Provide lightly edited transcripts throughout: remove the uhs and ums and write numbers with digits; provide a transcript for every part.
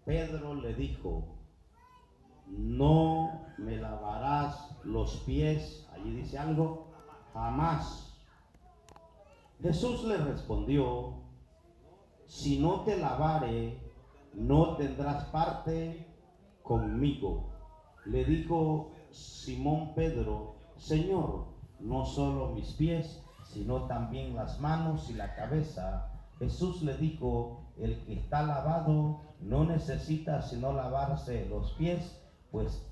Pedro le dijo: no me lavarás los pies. Allí dice algo: jamás. Jesús le respondió: si no te lavare, no tendrás parte conmigo. Le dijo Simón Pedro: Señor, no solo mis pies, sino también las manos y la cabeza. Jesús le dijo: el que está lavado no necesita sino lavarse los pies, pues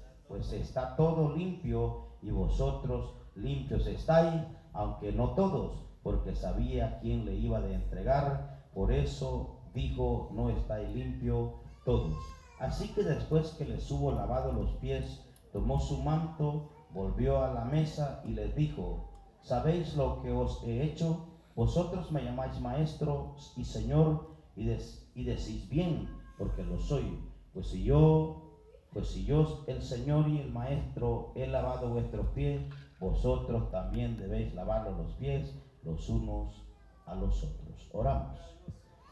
está todo limpio, y vosotros limpios estáis, aunque no todos, porque sabía quién le iba de entregar. Por eso dijo: no estáis limpios todos. Así que después que les hubo lavado los pies, tomó su manto, volvió a la mesa y les dijo: ¿sabéis lo que os he hecho? Vosotros me llamáis maestro y señor, y decís bien, porque lo soy. Pues si yo, el señor y el maestro, he lavado vuestros pies, vosotros también debéis lavaros los pies los unos a los otros. Oramos.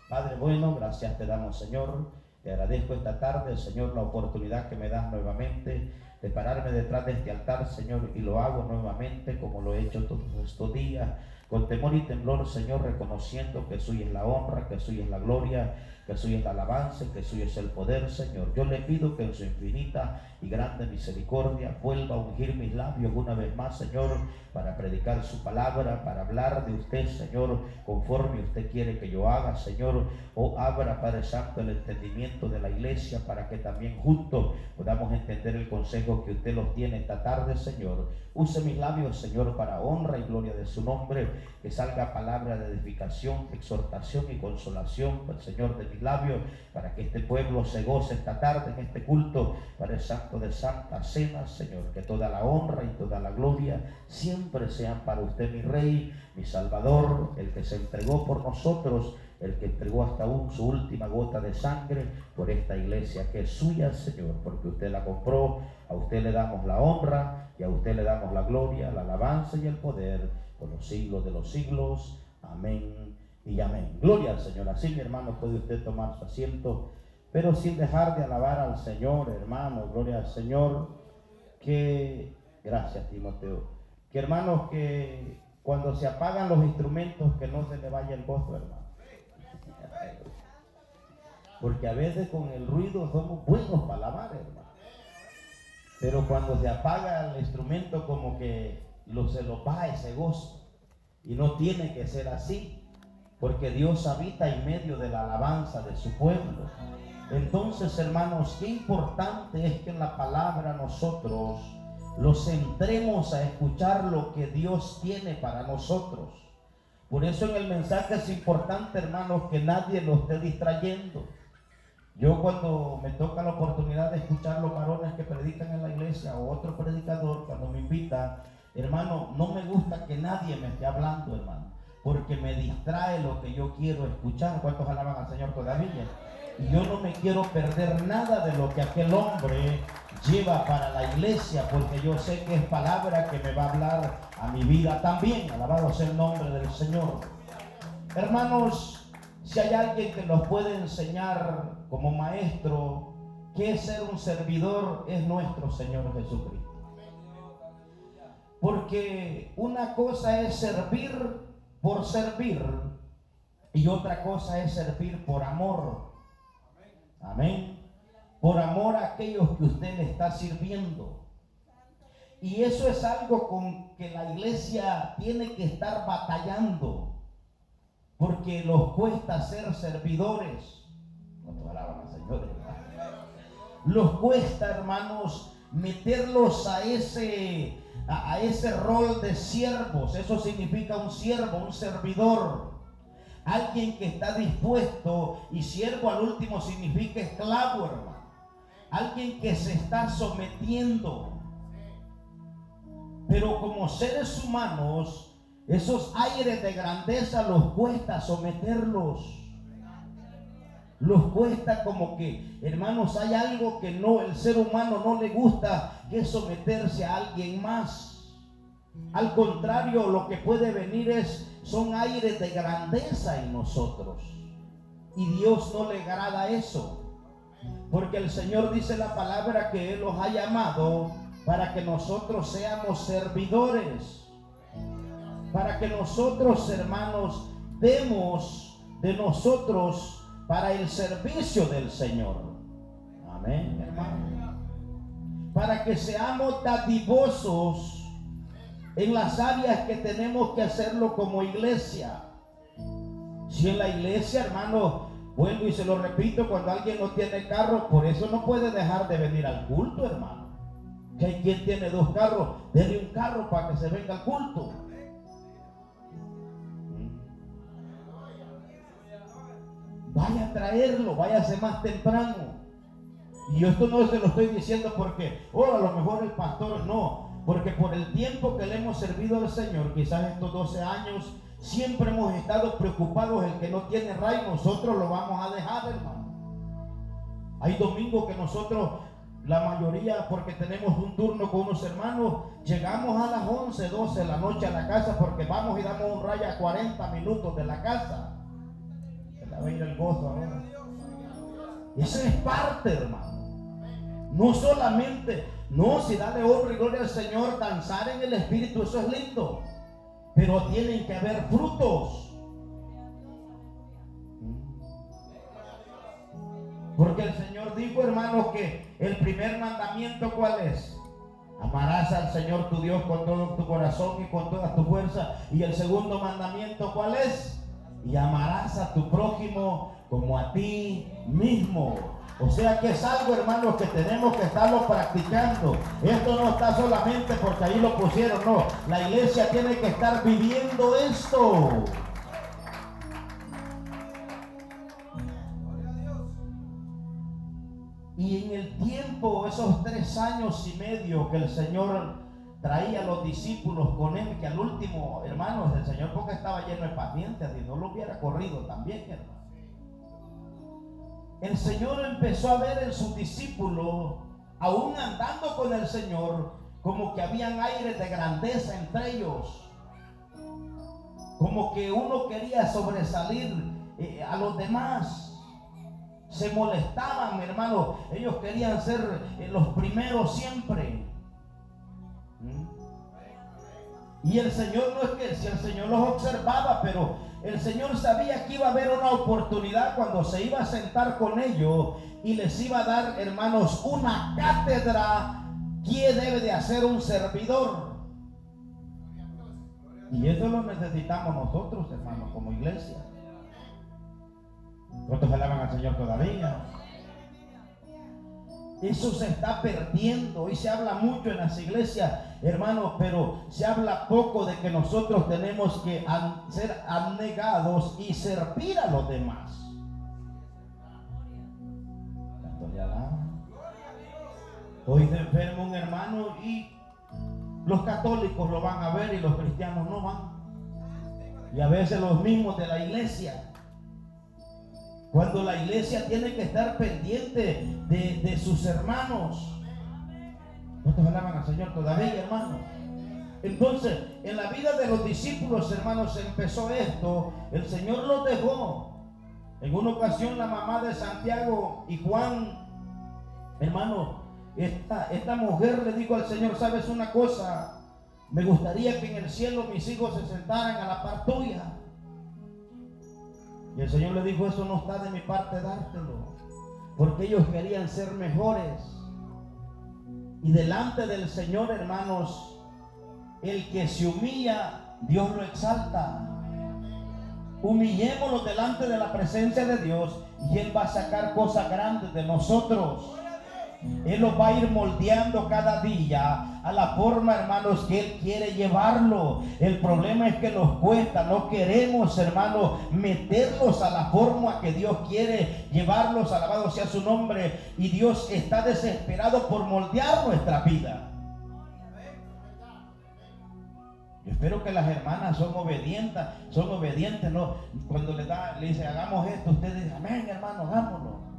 Padre bueno, gracias te damos, Señor. Te agradezco esta tarde, Señor, la oportunidad que me das nuevamente de pararme detrás de este altar, Señor, y lo hago nuevamente como lo he hecho todos estos días, con temor y temblor, Señor, reconociendo que suya es la honra, que suya es la gloria, que suya es la alabanza, que suyo es el poder, Señor. Yo le pido que en su infinita y grande misericordia vuelva a ungir mis labios una vez más, Señor, para predicar su palabra, para hablar de usted, Señor, conforme usted quiere que yo haga, Señor. O abra, Padre Santo, el entendimiento de la iglesia para que también juntos podamos entender el consejo que usted los tiene esta tarde, Señor. Use mis labios, Señor, para honra y gloria de su nombre, que salga palabra de edificación, exhortación y consolación, Señor, de mis labios, para que este pueblo se goce esta tarde en este culto, Padre Santo de Santa Cena, Señor. Que toda la honra y toda la gloria siempre sean para usted, mi Rey, mi Salvador, el que se entregó por nosotros, el que entregó hasta aún su última gota de sangre por esta iglesia que es suya, Señor, porque usted la compró. A usted le damos la honra y a usted le damos la gloria, la alabanza y el poder por los siglos de los siglos. Amén y amén. Gloria al Señor. Así, mi hermano, puede usted tomar su asiento, pero sin dejar de alabar al Señor, hermano. Gloria al Señor. Que, gracias, Timoteo. Que, hermanos, que cuando se apagan los instrumentos, que no se le vaya el gozo, hermano. Porque a veces con el ruido somos buenos para alabar, hermano. Pero cuando se apaga el instrumento, como que se lo va ese gozo. Y no tiene que ser así, porque Dios habita en medio de la alabanza de su pueblo. Entonces, hermanos, qué importante es que en la palabra nosotros los centremos a escuchar lo que Dios tiene para nosotros. Por eso en el mensaje es importante, hermanos, que nadie lo esté distrayendo. Yo, cuando me toca la oportunidad de escuchar los varones que predican en la iglesia o otro predicador, cuando me invitan, hermano, no me gusta que nadie me esté hablando, hermano, porque me distrae lo que yo quiero escuchar. ¿Cuántos alaban al Señor todavía? Y yo no me quiero perder nada de lo que aquel hombre lleva para la iglesia, porque yo sé que es palabra que me va a hablar a mi vida también. Alabado sea el nombre del Señor. Hermanos, si hay alguien que nos puede enseñar como maestro qué es ser un servidor, es nuestro Señor Jesucristo. Porque una cosa es servir por servir y otra cosa es servir por amor. Amén. Por amor a aquellos que usted le está sirviendo. Y eso es algo con que la iglesia tiene que estar batallando, porque los cuesta ser servidores. No te alaban al Señor, hermano. Los cuesta, hermanos, meterlos a ese rol de siervos. Eso significa un siervo, un servidor, alguien que está dispuesto, y siervo al último significa esclavo, hermano. Alguien que se está sometiendo. Pero como seres humanos, esos aires de grandeza los cuesta someterlos. Los cuesta, como que, hermanos, hay algo que el ser humano no le gusta, que es someterse a alguien más. Al contrario, lo que puede venir son aires de grandeza en nosotros. Y Dios no le agrada eso. Porque el Señor dice la palabra que Él los ha llamado para que nosotros seamos servidores. Para que nosotros, hermanos, demos de nosotros para el servicio del Señor. Amén, hermano. Para que seamos dadivosos en las áreas que tenemos que hacerlo como iglesia. Si en la iglesia, hermano, vuelvo y se lo repito, cuando alguien no tiene carro, por eso no puede dejar de venir al culto, hermano. Que hay quien tiene 2 carros, denle un carro para que se venga al culto. Vaya a traerlo, váyase más temprano. Y esto no se lo estoy diciendo porque, a lo mejor el pastor no, porque por el tiempo que le hemos servido al Señor, quizás estos 12 años, siempre hemos estado preocupados. El que no tiene ray, nosotros lo vamos a dejar, hermano. Hay domingos que nosotros, la mayoría, porque tenemos un turno con unos hermanos, llegamos a las 11, 12 de la noche a la casa porque vamos y damos un ray a 40 minutos de la casa. Se le va a ir el gozo ahora. Eso es parte, hermano. No solamente, no, si dale honra y gloria al Señor, danzar en el Espíritu, eso es lindo. Pero tienen que haber frutos. Porque el Señor dijo, hermanos, que el primer mandamiento, ¿cuál es? Amarás al Señor tu Dios con todo tu corazón y con toda tu fuerza. Y el segundo mandamiento, ¿cuál es? Y amarás a tu prójimo como a ti mismo. O sea que es algo, hermanos, que tenemos que estarlo practicando. Esto no está solamente porque ahí lo pusieron, no. La iglesia tiene que estar viviendo esto. Y en el tiempo, esos 3 años y medio que el Señor traía a los discípulos con Él, que al último, hermanos, el Señor, porque estaba lleno de paciencia, si no lo hubiera corrido también, hermano. El Señor empezó a ver en sus discípulos, aún andando con el Señor, como que habían aires de grandeza entre ellos, como que uno quería sobresalir a los demás. Se molestaban, hermano, ellos querían ser los primeros siempre. Y el Señor, no es que si el Señor los observaba, pero el Señor sabía que iba a haber una oportunidad cuando se iba a sentar con ellos y les iba a dar, hermanos, una cátedra que debe de hacer un servidor. Y eso lo necesitamos nosotros, hermanos, como iglesia. ¿Cuántos alaban al Señor todavía? Eso se está perdiendo. Hoy se habla mucho en las iglesias, hermanos, pero se habla poco de que nosotros tenemos que ser abnegados y servir a los demás. Hoy se enferma un hermano y los católicos lo van a ver y los cristianos no van. Y a veces los mismos de la iglesia. Cuando la iglesia tiene que estar pendiente de sus hermanos. ¿Cuántos alaban al Señor todavía, hermano? Entonces, en la vida de los discípulos, hermanos, empezó esto. El Señor los dejó. En una ocasión, la mamá de Santiago y Juan, hermano, esta mujer le dijo al Señor: ¿sabes una cosa? Me gustaría que en el cielo mis hijos se sentaran a la par tuya. Y el Señor le dijo: eso no está de mi parte dártelo, porque ellos querían ser mejores. Y delante del Señor, hermanos, el que se humilla, Dios lo exalta. Humillémonos delante de la presencia de Dios y Él va a sacar cosas grandes de nosotros. Él los va a ir moldeando cada día a la forma, hermanos, que Él quiere llevarlo. El problema es que nos cuesta, no queremos, hermanos, meterlos a la forma que Dios quiere llevarlos, alabado sea su nombre. Y Dios está desesperado por moldear nuestra vida. Yo espero que las hermanas son obedientes, ¿no? Cuando le dice hagamos esto, ustedes dicen amén, hermano, hagámoslo.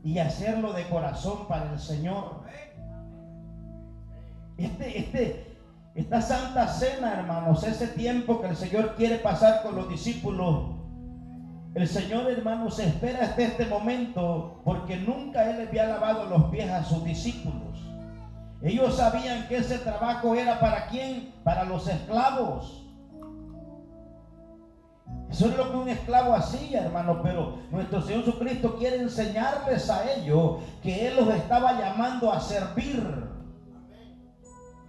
Y hacerlo de corazón para el Señor. Esta santa cena, hermanos, ese tiempo que el Señor quiere pasar con los discípulos, El Señor, hermanos, espera hasta este momento porque nunca Él le había lavado los pies a sus discípulos. Ellos sabían que ese trabajo era ¿para quién? Para los esclavos. Eso es lo que un esclavo hacía, hermano, pero nuestro Señor Jesucristo quiere enseñarles a ellos que Él los estaba llamando a servir.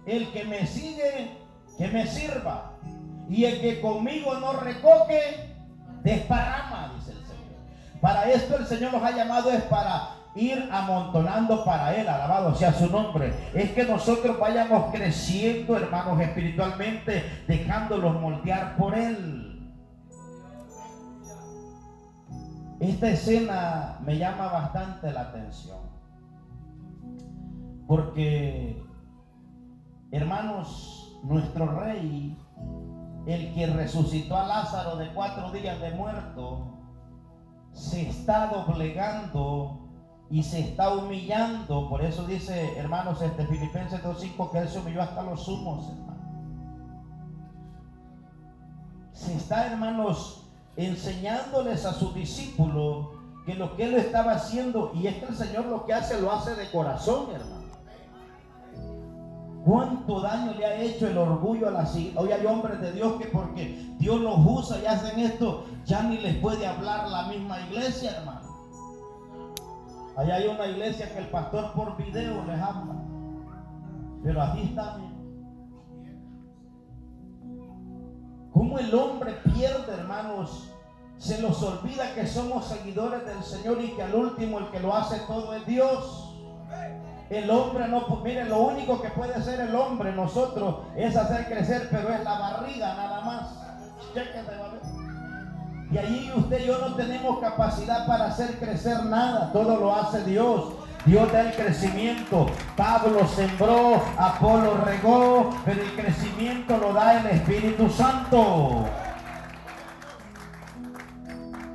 El que me sigue, que me sirva, y el que conmigo no recoge, desparrama, dice el Señor. Para esto el Señor nos ha llamado, es para ir amontonando para Él, alabado sea su nombre. Es que nosotros vayamos creciendo, hermanos, espiritualmente, dejándolos moldear por Él. Esta escena me llama bastante la atención, porque, hermanos, nuestro Rey, el que resucitó a Lázaro de 4 días de muerto, se está doblegando y se está humillando. Por eso dice, hermanos, Filipenses 2:5, que Él se humilló hasta los sumos, hermanos. Se está, hermanos, enseñándoles a sus discípulos que lo que Él estaba haciendo, y es que el Señor lo que hace, lo hace de corazón, hermano. ¿Cuánto daño le ha hecho el orgullo a las iglesias? Hoy hay hombres de Dios que porque Dios los usa y hacen esto, ya ni les puede hablar la misma iglesia, hermano. Allá hay una iglesia que el pastor por video les habla, pero aquí está. ¿Cómo el hombre pierde, hermanos? Se los olvida que somos seguidores del Señor y que al último el que lo hace todo es Dios. El hombre no, mire, lo único que puede hacer el hombre, nosotros, es hacer crecer, pero es la barriga nada más. Chéquense, ¿vale? Y allí usted y yo no tenemos capacidad para hacer crecer nada, todo lo hace Dios. Dios da el crecimiento. Pablo sembró, Apolo regó, pero el crecimiento lo da el Espíritu Santo.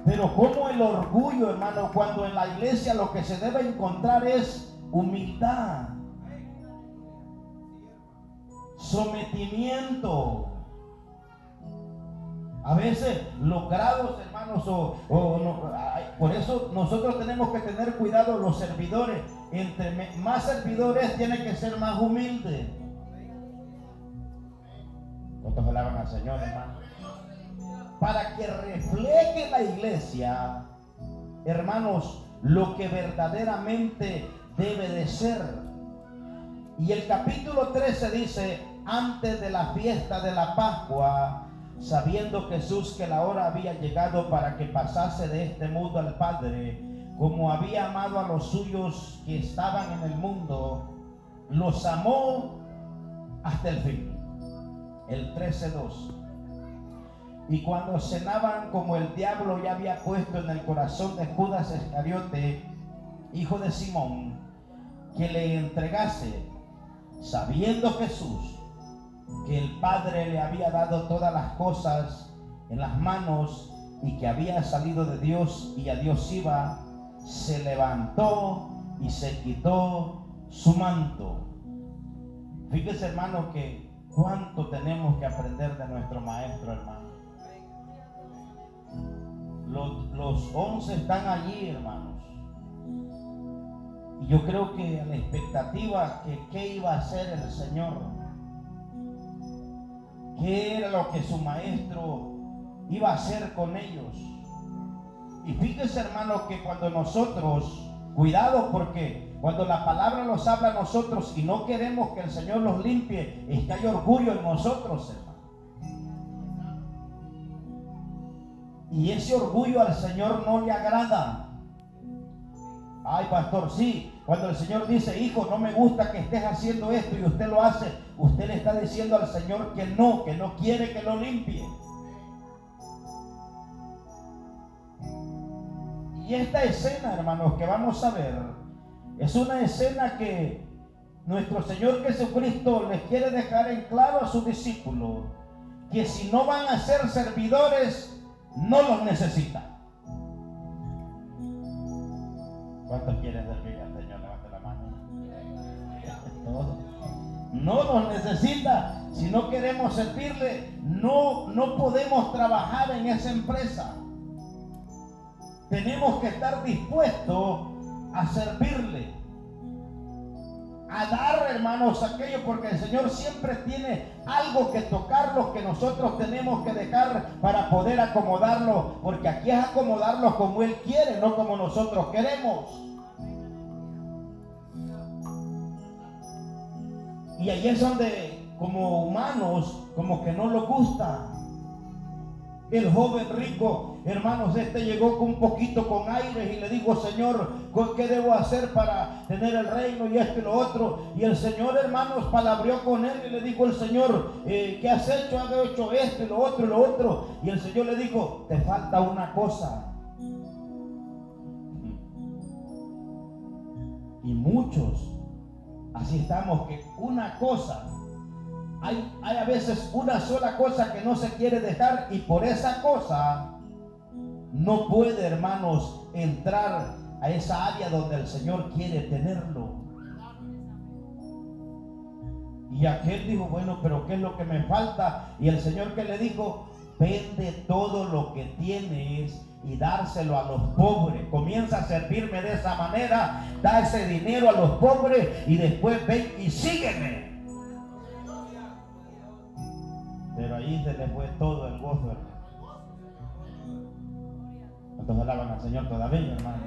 Pero como el orgullo, hermano, cuando en la iglesia lo que se debe encontrar es humildad, sometimiento. A veces los grados, hermanos, por eso nosotros tenemos que tener cuidado los servidores. Entre más servidores tiene que ser más humilde. ¿Cuántos alaban al Señor, hermano? Para que refleje la iglesia, hermanos, lo que verdaderamente debe de ser. Y el capítulo 13 dice: antes de la fiesta de la Pascua, sabiendo Jesús que la hora había llegado para que pasase de este mundo al Padre, como había amado a los suyos que estaban en el mundo, los amó hasta el fin. El 13:2. Y cuando cenaban, como el diablo ya había puesto en el corazón de Judas Iscariote, hijo de Simón, que le entregase, sabiendo Jesús que el Padre le había dado todas las cosas en las manos y que había salido de Dios y a Dios iba, se levantó y se quitó su manto. Fíjese, hermano, que cuánto tenemos que aprender de nuestro maestro, hermano. Los 11 están allí, hermanos, y yo creo que a la expectativa que qué iba a hacer el Señor, qué era lo que su maestro iba a hacer con ellos. Y fíjese, hermano, que cuando nosotros, cuidado, porque cuando la palabra nos habla a nosotros y no queremos que el Señor los limpie, es que hay orgullo en nosotros, hermano. Y ese orgullo al Señor no le agrada. Ay, pastor, sí. Cuando el Señor dice: hijo, no me gusta que estés haciendo esto, y usted lo hace, usted le está diciendo al Señor que no quiere que lo limpie. Y esta escena, hermanos, que vamos a ver, es una escena que nuestro Señor Jesucristo les quiere dejar en claro a sus discípulos, que si no van a ser servidores, no los necesita. ¿Cuántos quieren servir al Señor? Levante la mano. Todos. No los necesita. Si no queremos servirle, no podemos trabajar en esa empresa. tenemos que estar dispuestos a servirle, a dar, hermanos, aquello, porque el Señor siempre tiene algo que tocarlo que nosotros tenemos que dejar para poder acomodarlo, porque aquí es acomodarlo como Él quiere, no como nosotros queremos. Y ahí es donde, como humanos, como que no nos gusta. El joven rico, hermanos, llegó con un poquito con aires y le dijo: Señor, ¿qué debo hacer para tener el reino? Y esto y lo otro. Y el Señor, hermanos, palabreó con él y le dijo el Señor: ¿qué has hecho? Has hecho esto y lo otro y lo otro. Y el Señor le dijo: te falta una cosa. Y muchos así estamos, que una cosa, hay a veces una sola cosa que no se quiere dejar, y por esa cosa no puede, hermanos, entrar a esa área donde el Señor quiere tenerlo. Y aquel dijo: bueno, pero ¿qué es lo que me falta? Y el Señor, ¿qué le dijo? Vende todo lo que tienes y dárselo a los pobres. Comienza a servirme de esa manera, da ese dinero a los pobres y después ven y sígueme. Pero ahí se le fue todo el gozo, hermano. ¿Cuántos alaban al Señor todavía, hermano?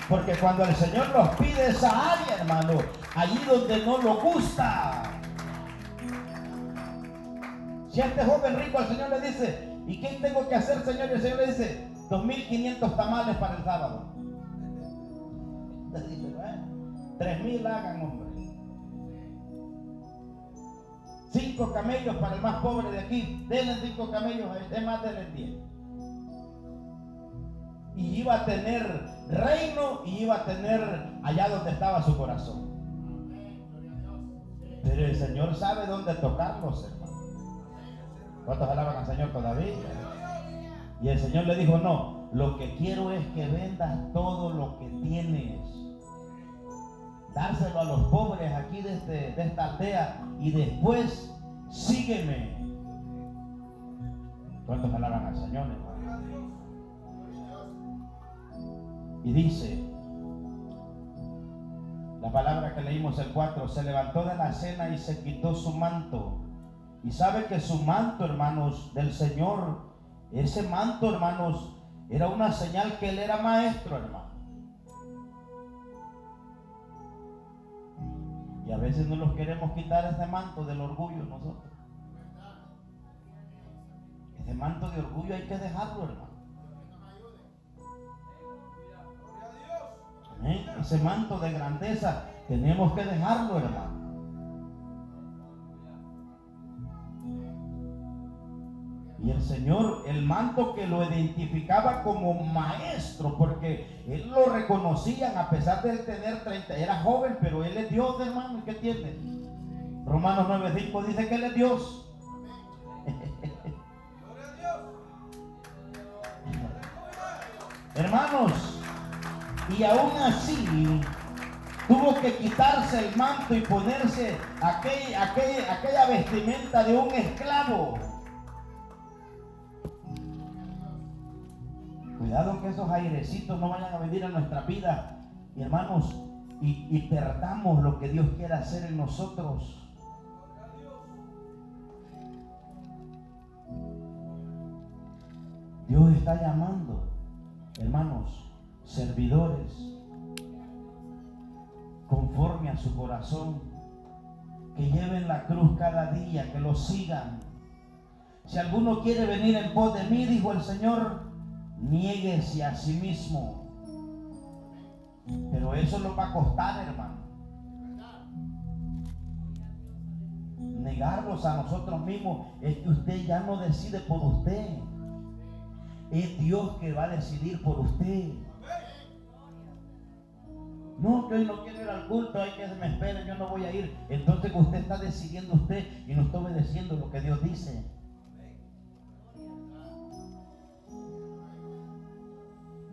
Porque cuando el Señor nos pide esa área, hermano, allí donde no nos gusta. Si a este joven rico el Señor le dice: ¿y qué tengo que hacer, Señor? Y el Señor le dice: 2.500 tamales para el sábado. Le dice: 3.000 hagan, hombre. 5 camellos para el más pobre de aquí. Denle 5 camellos, es más, denle 10. Y iba a tener reino y iba a tener allá donde estaba su corazón. Pero el Señor sabe dónde tocarlos, hermano. ¿Cuántos alaban al Señor todavía? Y el Señor le dijo: no, lo que quiero es que vendas todo lo que tienes, dárselo a los pobres aquí de esta aldea, y después sígueme. ¿Cuántos alaban al Señor, hermano? Y dice la palabra que leímos, el 4: se levantó de la cena y se quitó su manto. Y sabe que su manto, hermanos, del Señor, ese manto, hermanos, era una señal que Él era maestro, hermano. Y a veces no nos queremos quitar ese manto del orgullo nosotros. Ese manto de orgullo hay que dejarlo, hermano. Amén. Ese manto de grandeza tenemos que dejarlo, hermano. Y el Señor, el manto que lo identificaba como maestro, porque Él lo reconocían a pesar de él tener 30, era joven, pero Él es Dios, hermano. ¿Y qué tiene? Romanos 9:5 dice que Él es Dios. Hermanos, y aún así tuvo que quitarse el manto y ponerse aquella vestimenta de un esclavo. Cuidado que esos airecitos no vayan a venir a nuestra vida, y hermanos, y perdamos lo que Dios quiere hacer en nosotros. Dios está llamando, hermanos, servidores conforme a su corazón, que lleven la cruz cada día, que lo sigan. Si alguno quiere venir en pos de mí, dijo el Señor, niéguese a sí mismo. Pero eso nos va a costar, hermano. Negarnos a nosotros mismos es que usted ya no decide por usted. Es Dios que va a decidir por usted. No, que hoy no quiero ir al culto, hay que me esperen, yo no voy a ir. Entonces usted está decidiendo usted y no está obedeciendo lo que Dios dice.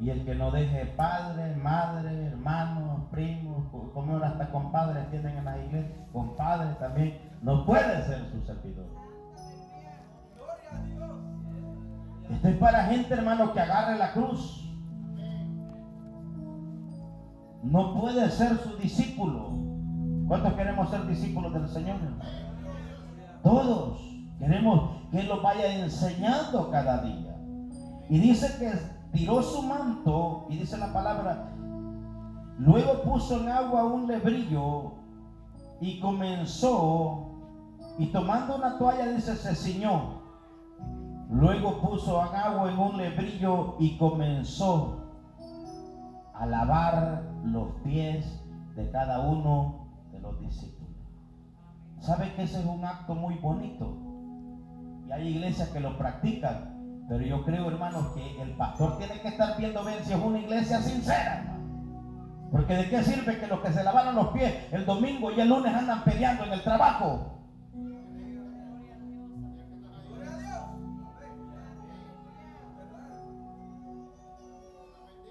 Y el que no deje padre, madre, hermanos, primos, como ahora hasta compadres tienen en las iglesias, compadres también, no puede ser su servidor. Esto es para gente, hermano, que agarre la cruz. No puede ser su discípulo. ¿Cuántos queremos ser discípulos del Señor, hermano? Todos queremos que Él los vaya enseñando cada día. Y dice que tiró su manto, y dice la palabra, luego puso en agua un lebrillo y comenzó, y tomando una toalla, dice, se ciñó. Luego puso en agua en un lebrillo y comenzó a lavar los pies de cada uno de los discípulos. ¿Sabe que ese es un acto muy bonito? Y hay iglesias que lo practican, pero yo creo, hermanos, que el pastor tiene que estar viendo bien si es una iglesia sincera, hermano. Porque de qué sirve que los que se lavaron los pies el domingo y el lunes andan peleando en el trabajo.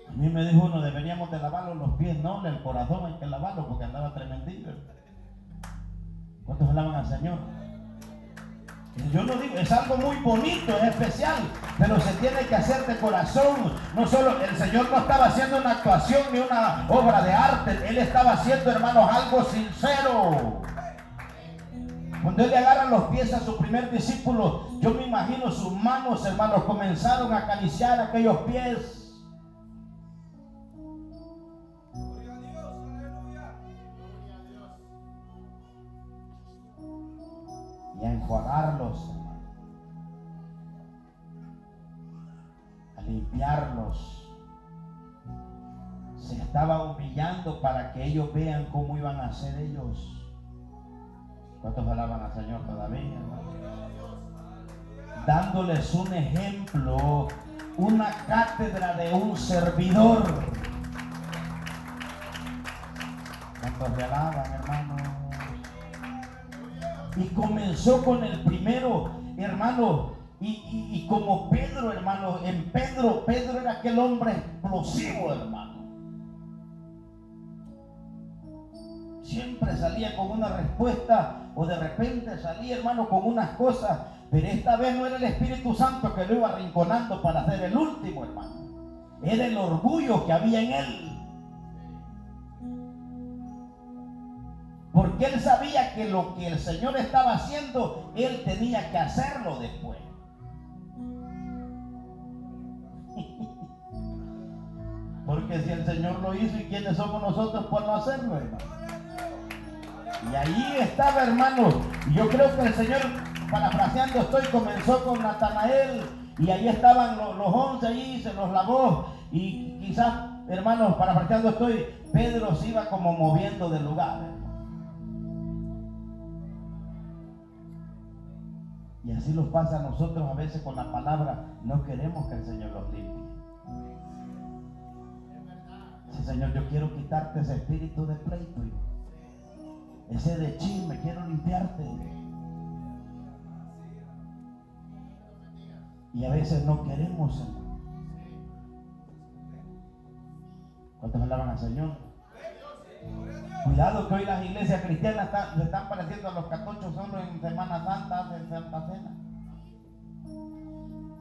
A mí me dijo uno, deberíamos de lavarlo los pies, no, el corazón hay que lavarlo porque andaba tremendillo. ¿Cuántos alaban al Señor? Yo no digo, es algo muy bonito, es especial, pero se tiene que hacer de corazón. No solo, el Señor no estaba haciendo una actuación ni una obra de arte, Él estaba haciendo, hermanos, algo sincero. Cuando Él le agarra los pies a su primer discípulo, yo me imagino sus manos, hermanos, comenzaron a acariciar aquellos pies. Y a enjuagarlos, hermano, a limpiarlos. Se estaba humillando para que ellos vean cómo iban a ser ellos. ¿Cuántos alaban al Señor todavía, hermano? Dándoles un ejemplo, una cátedra de un servidor. ¿Cuántos le alaban, hermano? Y comenzó con el primero, hermano, y como Pedro, hermano, Pedro era aquel hombre explosivo, hermano. Siempre salía con una respuesta, o de repente salía, hermano, con unas cosas, pero esta vez no era el Espíritu Santo que lo iba arrinconando para hacer el último, hermano. Era el orgullo que había en él. Porque él sabía que lo que el Señor estaba haciendo, él tenía que hacerlo después. Porque si el Señor lo hizo, ¿y quiénes somos nosotros por no hacerlo, hermano? Y ahí estaba, hermano. Y yo creo que el Señor, parafraseando estoy, comenzó con Natanael. Y ahí estaban los 11 allí, se los lavó. Y quizás, hermanos, parafraseando estoy, Pedro se iba como moviendo del lugar, hermano. Y así nos pasa a nosotros a veces con la palabra. No queremos que el Señor los limpie. Sí, Señor, yo quiero quitarte ese espíritu de pleito, ese de chisme, quiero limpiarte. Y a veces no queremos, Señor. ¿Cuántos alaban al Señor? Cuidado que hoy las iglesias cristianas se están pareciendo a los catochos solo en Semana Santa, en Santa Cena.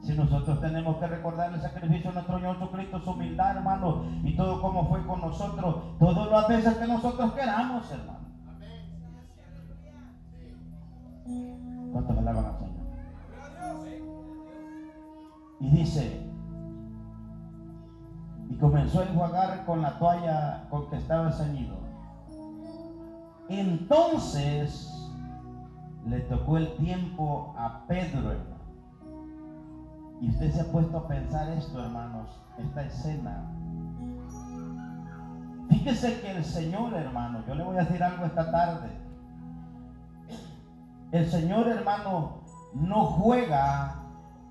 Si nosotros tenemos que recordar el sacrificio de nuestro Señor Jesucristo, su humildad, hermano, y todo como fue con nosotros, todas las veces que nosotros queramos, hermano. ¿Cuántos alaban al Señor? Y dice, y comenzó a enjuagar con la toalla con que estaba ceñido. Entonces le tocó el tiempo a Pedro, hermano. Y usted se ha puesto a pensar esto, hermanos, esta escena. Fíjese que el Señor, hermano, yo le voy a decir algo esta tarde. El Señor, hermano, no juega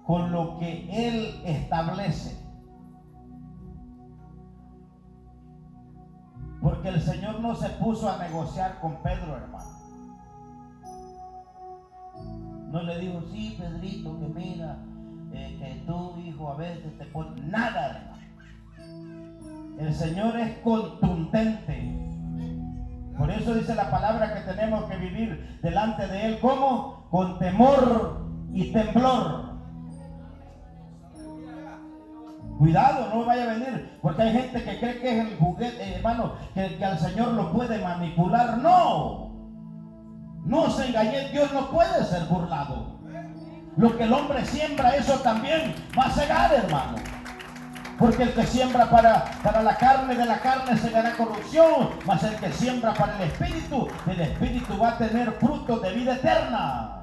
con lo que Él establece. Porque el Señor no se puso a negociar con Pedro, hermano. No le dijo, sí, Pedrito, que mira, que tú, hijo, a veces te pones nada, hermano. El Señor es contundente. Por eso dice la palabra que tenemos que vivir delante de Él, ¿cómo? Con temor y temblor. Cuidado, no vaya a venir, porque hay gente que cree que es el juguete, hermano, que al Señor lo puede manipular. No, no se engañe, Dios no puede ser burlado. Lo que el hombre siembra, eso también va a cegar, hermano. Porque el que siembra para la carne, de la carne se gana corrupción, mas el que siembra para el espíritu va a tener frutos de vida eterna.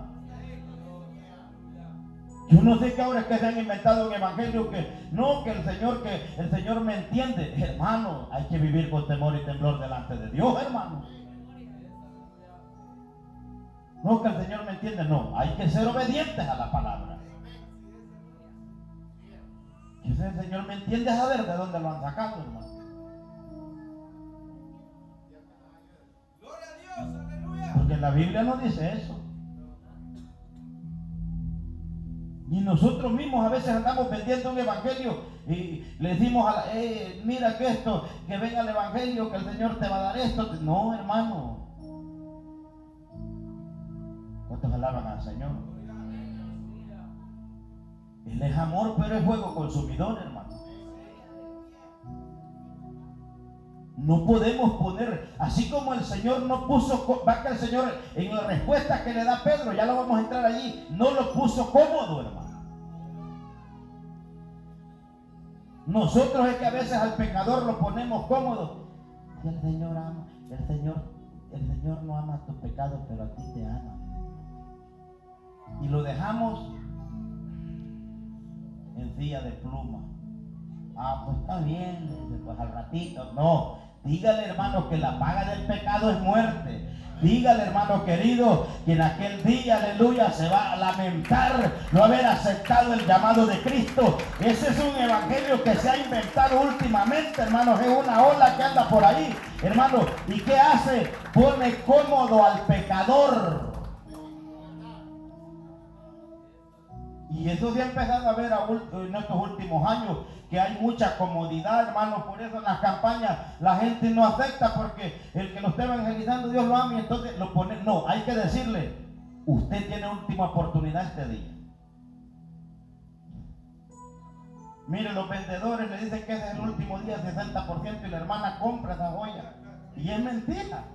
Yo no sé que ahora es que se han inventado un evangelio que no, que el Señor me entiende. Hermano, hay que vivir con temor y temblor delante de Dios, hermano. No, que el Señor me entiende, no, hay que ser obedientes a la palabra. Y si el Señor me entiende, a ver de dónde lo han sacado, hermano. Gloria a Dios, aleluya. Porque la Biblia no dice eso. Y nosotros mismos a veces andamos vendiendo un evangelio y le decimos mira que esto, que venga el evangelio, que el Señor te va a dar esto. No, hermano. ¿Cuántos alaban al Señor? Él es amor, pero es fuego consumidor, hermano. No podemos poner, así como el Señor no puso, va que el Señor en la respuesta que le da Pedro, ya lo vamos a entrar allí, no lo puso cómodo, hermano. Nosotros es que a veces al pecador lo ponemos cómodo. Y el Señor ama, el Señor no ama tu pecado, pero a ti te ama. Y lo dejamos en silla de pluma. Pues está bien, pues al ratito. No, dígale, hermano, que la paga del pecado es muerte. Dígale, hermano querido, que en aquel día, aleluya, se va a lamentar no haber aceptado el llamado de Cristo. Ese es un evangelio que se ha inventado últimamente, hermanos. Es una ola que anda por ahí, hermano. ¿Y qué hace? Pone cómodo al pecador. Y eso se ha empezado a ver en estos últimos años, que hay mucha comodidad, hermano. Por eso en las campañas la gente no acepta, porque el que lo esté evangelizando Dios lo ama y entonces lo pone. No, hay que decirle, usted tiene última oportunidad este día. Mire, los vendedores le dicen que ese es el último día, 60%, y la hermana compra esa joya. Y es mentira.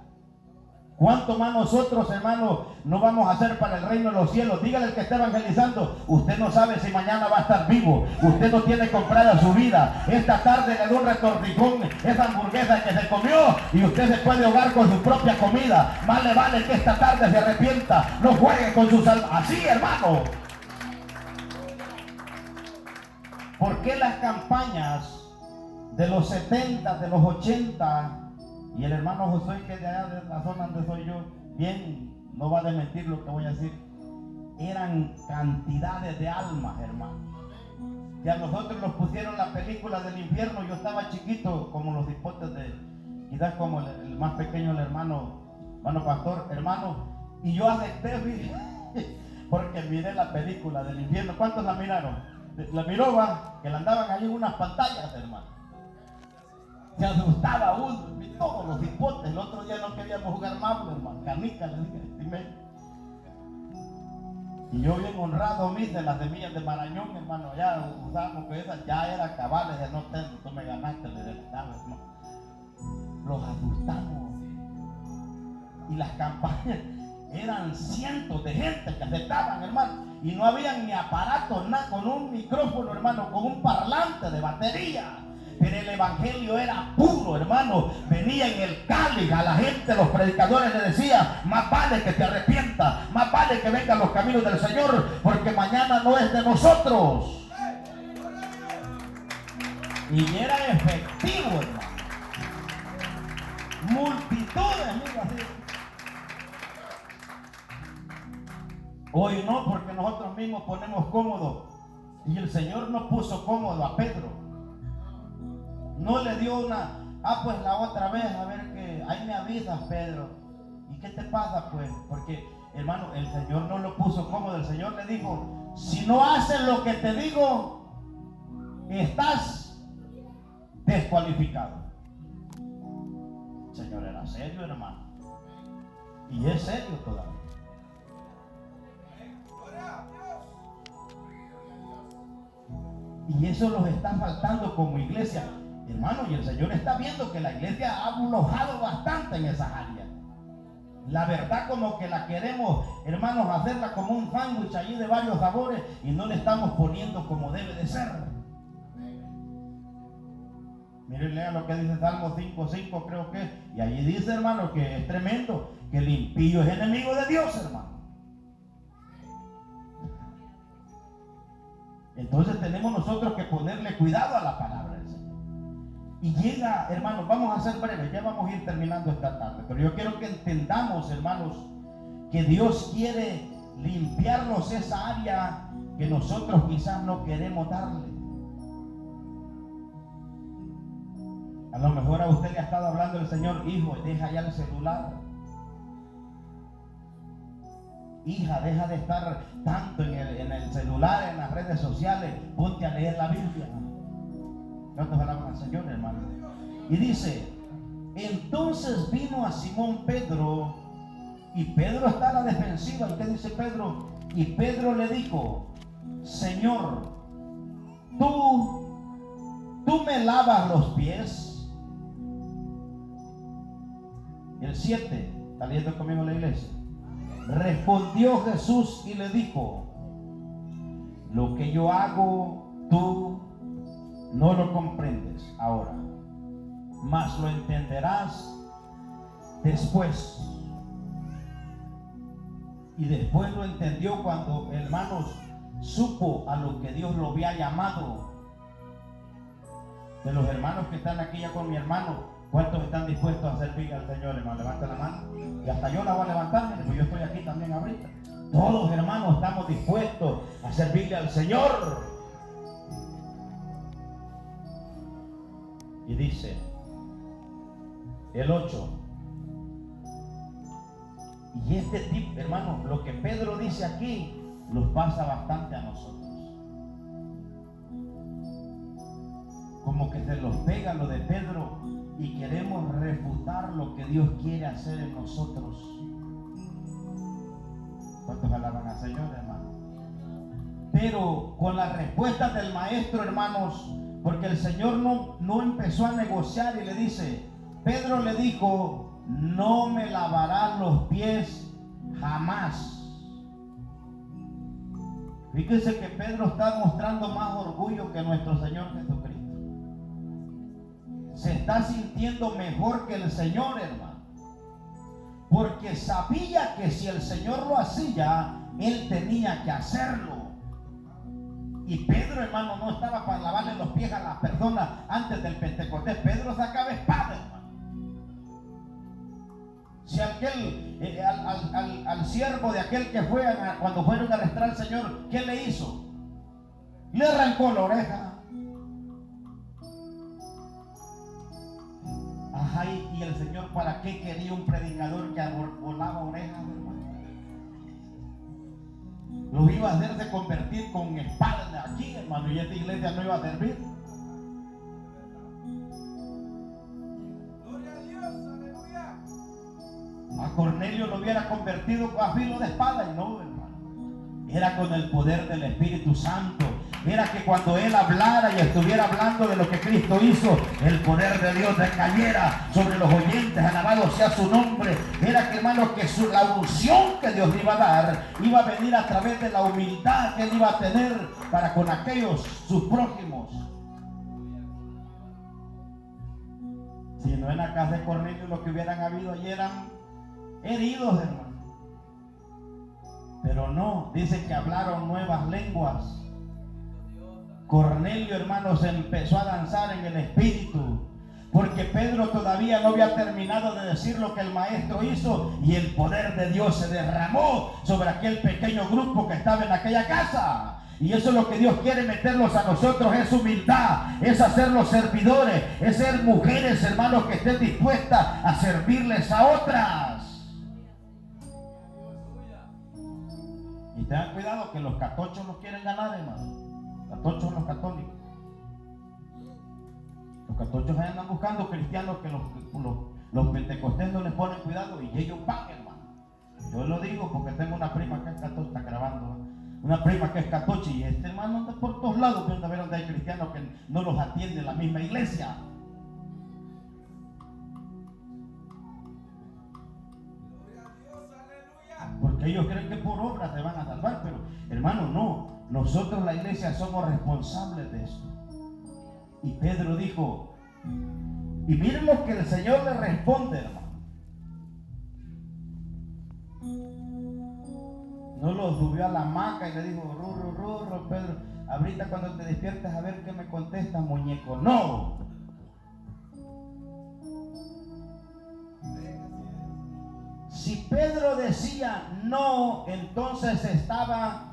¿Cuánto más nosotros, hermanos, no vamos a hacer para el reino de los cielos? Dígale al que está evangelizando, usted no sabe si mañana va a estar vivo. Usted no tiene comprada su vida. Esta tarde le dio un retortijón, esa hamburguesa que se comió, y usted se puede ahogar con su propia comida. Más le vale que esta tarde se arrepienta. No juegue con su salud. Así, hermano. ¿Por qué las campañas de los 70, de los 80... Y el hermano Josué, que de allá de la zona donde soy yo, bien, no va a desmentir lo que voy a decir, eran cantidades de almas, hermano. Y a nosotros nos pusieron la película del infierno. Yo estaba chiquito, como los hipotes quizás como el más pequeño, el hermano pastor, hermano. Y yo acepté, porque miré la película del infierno. ¿Cuántos la miraron? La miró, va, que la andaban ahí en unas pantallas, hermano. Se asustaba uno, y todos los hipotes. El otro día no queríamos jugar más, hermano. Canica, le dije. Y yo bien honrado, de las semillas de Marañón, hermano. Ya usábamos que esas ya eran cabales de no tengo. Tú me ganaste, le dije, hermano. Los asustamos. Y las campañas eran cientos de gente que aceptaban, hermano. Y no había ni aparatos, nada, con un micrófono, hermano, con un parlante de batería. Pero el evangelio era puro, hermano. Venía en el cáliz a la gente, los predicadores le decían, más vale que te arrepientas, más vale que vengan los caminos del Señor, porque mañana no es de nosotros. Y era efectivo, hermano. Multitudes, mira, así. Hoy no, porque nosotros mismos ponemos cómodo. Y el Señor no puso cómodo a Pedro. No le dio una, pues la otra vez, a ver que, ahí me avisas, Pedro. ¿Y qué te pasa, pues? Porque, hermano, el Señor no lo puso cómodo. El Señor le dijo, si no haces lo que te digo, estás descualificado. El Señor era serio, hermano. Y es serio todavía. Y eso nos está faltando como iglesia, hermano. Y el Señor está viendo que la iglesia ha aflojado bastante en esas áreas. La verdad, como que la queremos, hermanos, hacerla como un sándwich allí de varios sabores y no le estamos poniendo como debe de ser. Miren, lea lo que dice Salmo 5:5, creo que es. Y allí dice, hermano, que es tremendo, que el impío es enemigo de Dios, hermano. Entonces tenemos nosotros que ponerle cuidado a la palabra del Señor. Y llega, hermanos, vamos a ser breves, ya vamos a ir terminando esta tarde, pero yo quiero que entendamos, hermanos, que Dios quiere limpiarnos esa área que nosotros quizás no queremos darle. A lo mejor a usted le ha estado hablando el Señor: hijo, deja ya el celular. Hija, deja de estar tanto en el celular, en las redes sociales, ponte a leer la Biblia. ¿Cuántos alaban al Señor, hermano? Y dice: entonces vino a Simón Pedro, y Pedro está a la defensiva. ¿Y qué dice Pedro? Y Pedro le dijo: Señor, ¿tú me lavas los pies? El 7, ¿está leyendo conmigo la iglesia? Respondió Jesús y le dijo: lo que yo hago, tú no lo comprendes ahora, mas lo entenderás después. Y después lo entendió cuando, hermanos, supo a lo que Dios lo había llamado. De los hermanos que están aquí ya con mi hermano, ¿cuántos están dispuestos a servir al Señor, hermano? Levanta la mano. Y hasta yo la voy a levantar, porque yo estoy aquí también ahorita. Todos, hermanos, estamos dispuestos a servirle al Señor. Y dice el 8: y este tipo, hermanos, lo que Pedro dice aquí nos pasa bastante a nosotros. Como que se nos pega lo de Pedro y queremos refutar lo que Dios quiere hacer en nosotros. ¿Cuántos alaban al Señor, hermano? Pero con la respuesta del maestro, hermanos, porque el Señor no empezó a negociar y le dice, Pedro le dijo: no me lavarás los pies jamás. Fíjense que Pedro está mostrando más orgullo que nuestro Señor Jesucristo. Se está sintiendo mejor que el Señor, hermano, porque sabía que si el Señor lo hacía, él tenía que hacerlo. Y Pedro, hermano, no estaba para lavarle los pies a las personas antes del Pentecostés. Pedro sacaba espada, hermano. Si al siervo de aquel que fue cuando fueron a arrestar al Señor, ¿qué le hizo? Le arrancó la oreja. Ajá, y el Señor, ¿para qué quería un predicador que volaba orejas, hermano? Los iba a hacerse convertir con espadas de aquí, hermano, y esta iglesia no iba a servir. Gloria a Dios, aleluya. A Cornelio lo hubiera convertido a filo de espada, y no, hermano. Era con el poder del Espíritu Santo. Era que cuando él hablara y estuviera hablando de lo que Cristo hizo, el poder de Dios recayera sobre los oyentes. Alabado sea su nombre. Era que, hermano, que la unción que Dios le iba a dar iba a venir a través de la humildad que él iba a tener para con aquellos sus prójimos. Si no en la casa de Cornelio, los que hubieran habido allí eran heridos, hermano. Pero no, dice que hablaron nuevas lenguas. Cornelio, hermanos, empezó a danzar en el Espíritu, porque Pedro todavía no había terminado de decir lo que el maestro hizo, y el poder de Dios se derramó sobre aquel pequeño grupo que estaba en aquella casa. Y eso es lo que Dios quiere meternos a nosotros, es humildad, es hacerlos servidores, es ser mujeres, hermanos, que estén dispuestas a servirles a otras. Y tengan cuidado que los catochos nos quieren ganar, hermano. Catochos son los católicos. Los catochos andan buscando cristianos que los pentecostés no les ponen cuidado, y ellos van, hermano. Yo lo digo porque tengo una prima que está grabando. una prima que es catoche y este hermano anda por todos lados viendo a ver dónde hay cristianos que no los atiende en la misma iglesia. Porque ellos creen que por obras se van a salvar, pero hermano, no. Nosotros la iglesia somos responsables de esto. Y Pedro dijo, y miren lo que el Señor le responde, hermano. No lo subió a la hamaca y le dijo, rurro, Pedro, ahorita cuando te despiertes a ver qué me contestas, muñeco. No. Si Pedro decía no, entonces estaba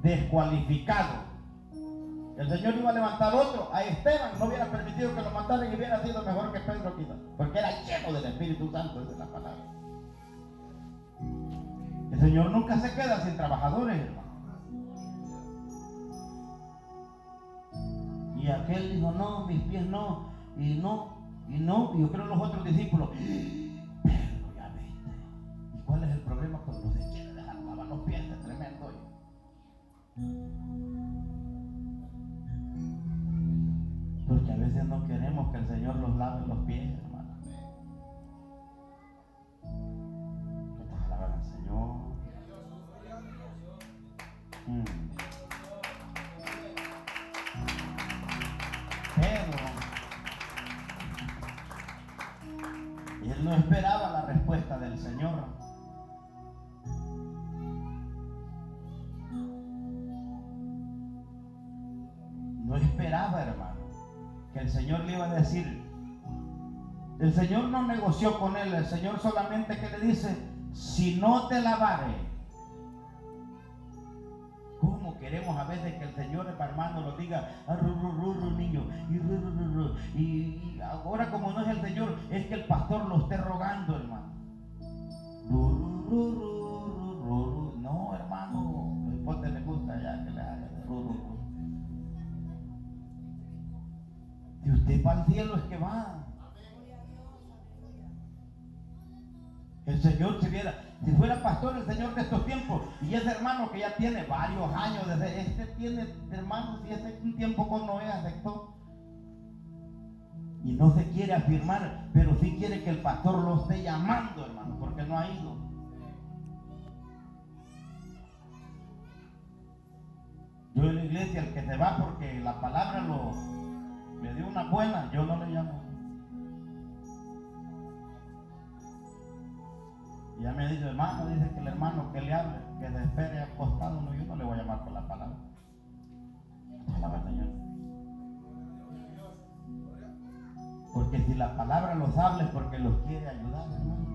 descualificado. El Señor iba a levantar otro, a Esteban, no hubiera permitido que lo mataran y hubiera sido mejor que Pedro quizás, porque era lleno del Espíritu Santo, de la palabra. El Señor nunca se queda sin trabajadores, hermano. Y aquel dijo, no, mis pies no, y yo creo los otros discípulos, Pedro, ya viste. ¿Y cuál es el problema con los de quiere dejar lavar los pies? Es tremendo. Porque a veces no queremos que el Señor los lave los pies, hermano. ¿Cuántos alaban al Señor? Pedro, él no esperaba la respuesta del Señor. No esperaba, hermano, que el Señor le iba a decir. El Señor no negoció con él. El Señor solamente que le dice, si no te lavare. ¿Cómo queremos a veces que el Señor, hermano, lo diga, niño, y ahora como no es el Señor, es que el pastor lo esté rogando, hermano. No, hermano, después te le gusta ya que le haga Si usted va al cielo es que va. El Señor si fuera pastor el Señor de estos tiempos, y ese hermano que ya tiene varios años, desde tiene hermanos, y ese un tiempo con Noé aceptó. Y no se quiere afirmar, pero sí quiere que el pastor lo esté llamando, hermano, porque no ha ido. Yo en la iglesia, el que se va porque la palabra le dio una buena, yo no le llamo. Y ya me dice, hermano, dice que el hermano que le hable, que se espere acostado, no, yo no le voy a llamar por la palabra. Palabra, Señor. Porque si la palabra los habla es porque los quiere ayudar, hermano.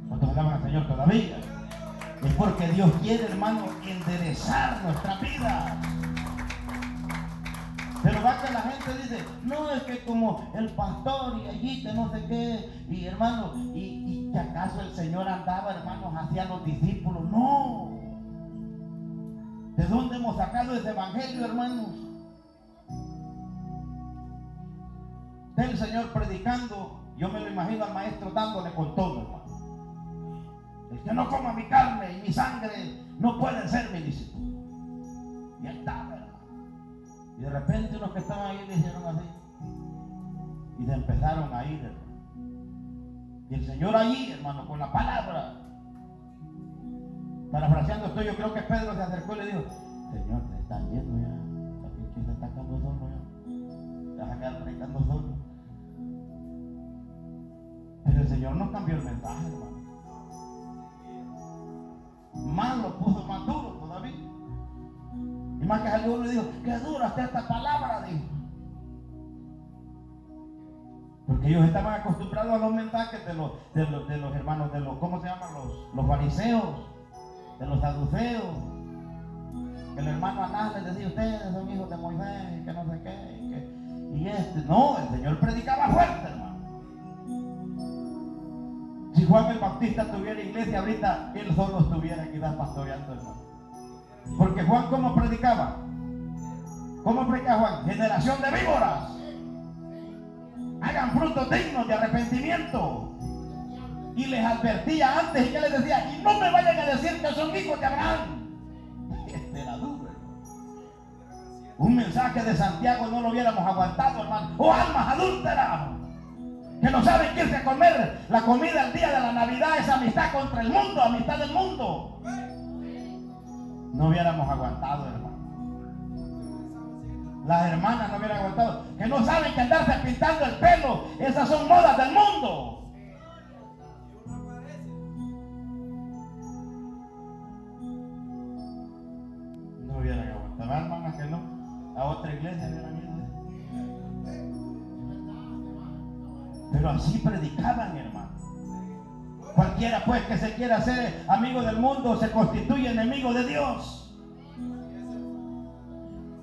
¿Cuántos alaban al Señor todavía? Es porque Dios quiere, hermano, enderezar nuestra vida. Pero va que la gente dice, no, es que como el pastor y allí que no sé qué, y hermano, y que acaso el Señor andaba, hermanos, hacia los discípulos. No. ¿De dónde hemos sacado ese evangelio, hermanos? Del Señor predicando, yo me lo imagino al maestro dándole con todo, hermano. El que no coma mi carne y mi sangre no puede ser mi discípulo. Y ahí estaba, hermano. Y de repente unos que estaban ahí le hicieron así. Y se empezaron a ir, hermano. Y el Señor allí, hermano, con la palabra. Parafraseando esto, yo creo que Pedro se acercó y le dijo, Señor, te están yendo ya. Aquí se está quedando solo ya. Te vas a quedar predicando solo. Pero el Señor no cambió el mensaje, hermano. Más lo puso más duro todavía. Y más que salió uno y dijo, qué dura está esta palabra, dijo. Porque ellos estaban acostumbrados a los mensajes de los hermanos, ¿cómo se llaman? Los fariseos, de los saduceos. Que el hermano Anás les decía, ustedes son hijos de Moisés, y que no sé qué, no, el Señor predicaba fuerte, hermano. Si Juan el Bautista tuviera iglesia ahorita, él solo estuviera quizás pastoreando, hermano. Porque Juan, ¿cómo predicaba? ¿Cómo predicaba Juan? Generación de víboras. Hagan frutos dignos de arrepentimiento. Y les advertía antes y ya les decía, y no me vayan a decir que son hijos de Abraham. Un mensaje de Santiago no lo hubiéramos aguantado, hermano. ¡Oh, almas adúlteras! Que no saben qué irse a comer la comida el día de la Navidad, es amistad contra el mundo, amistad del mundo. No hubiéramos aguantado, hermano. Las hermanas no hubieran aguantado. Que no saben que andarse pintando el pelo, esas son modas del mundo. No hubieran aguantado, hermanas, que no. A otra iglesia hubieran ido. Pero así predicaban, hermano. Cualquiera pues que se quiera hacer amigo del mundo se constituye enemigo de Dios.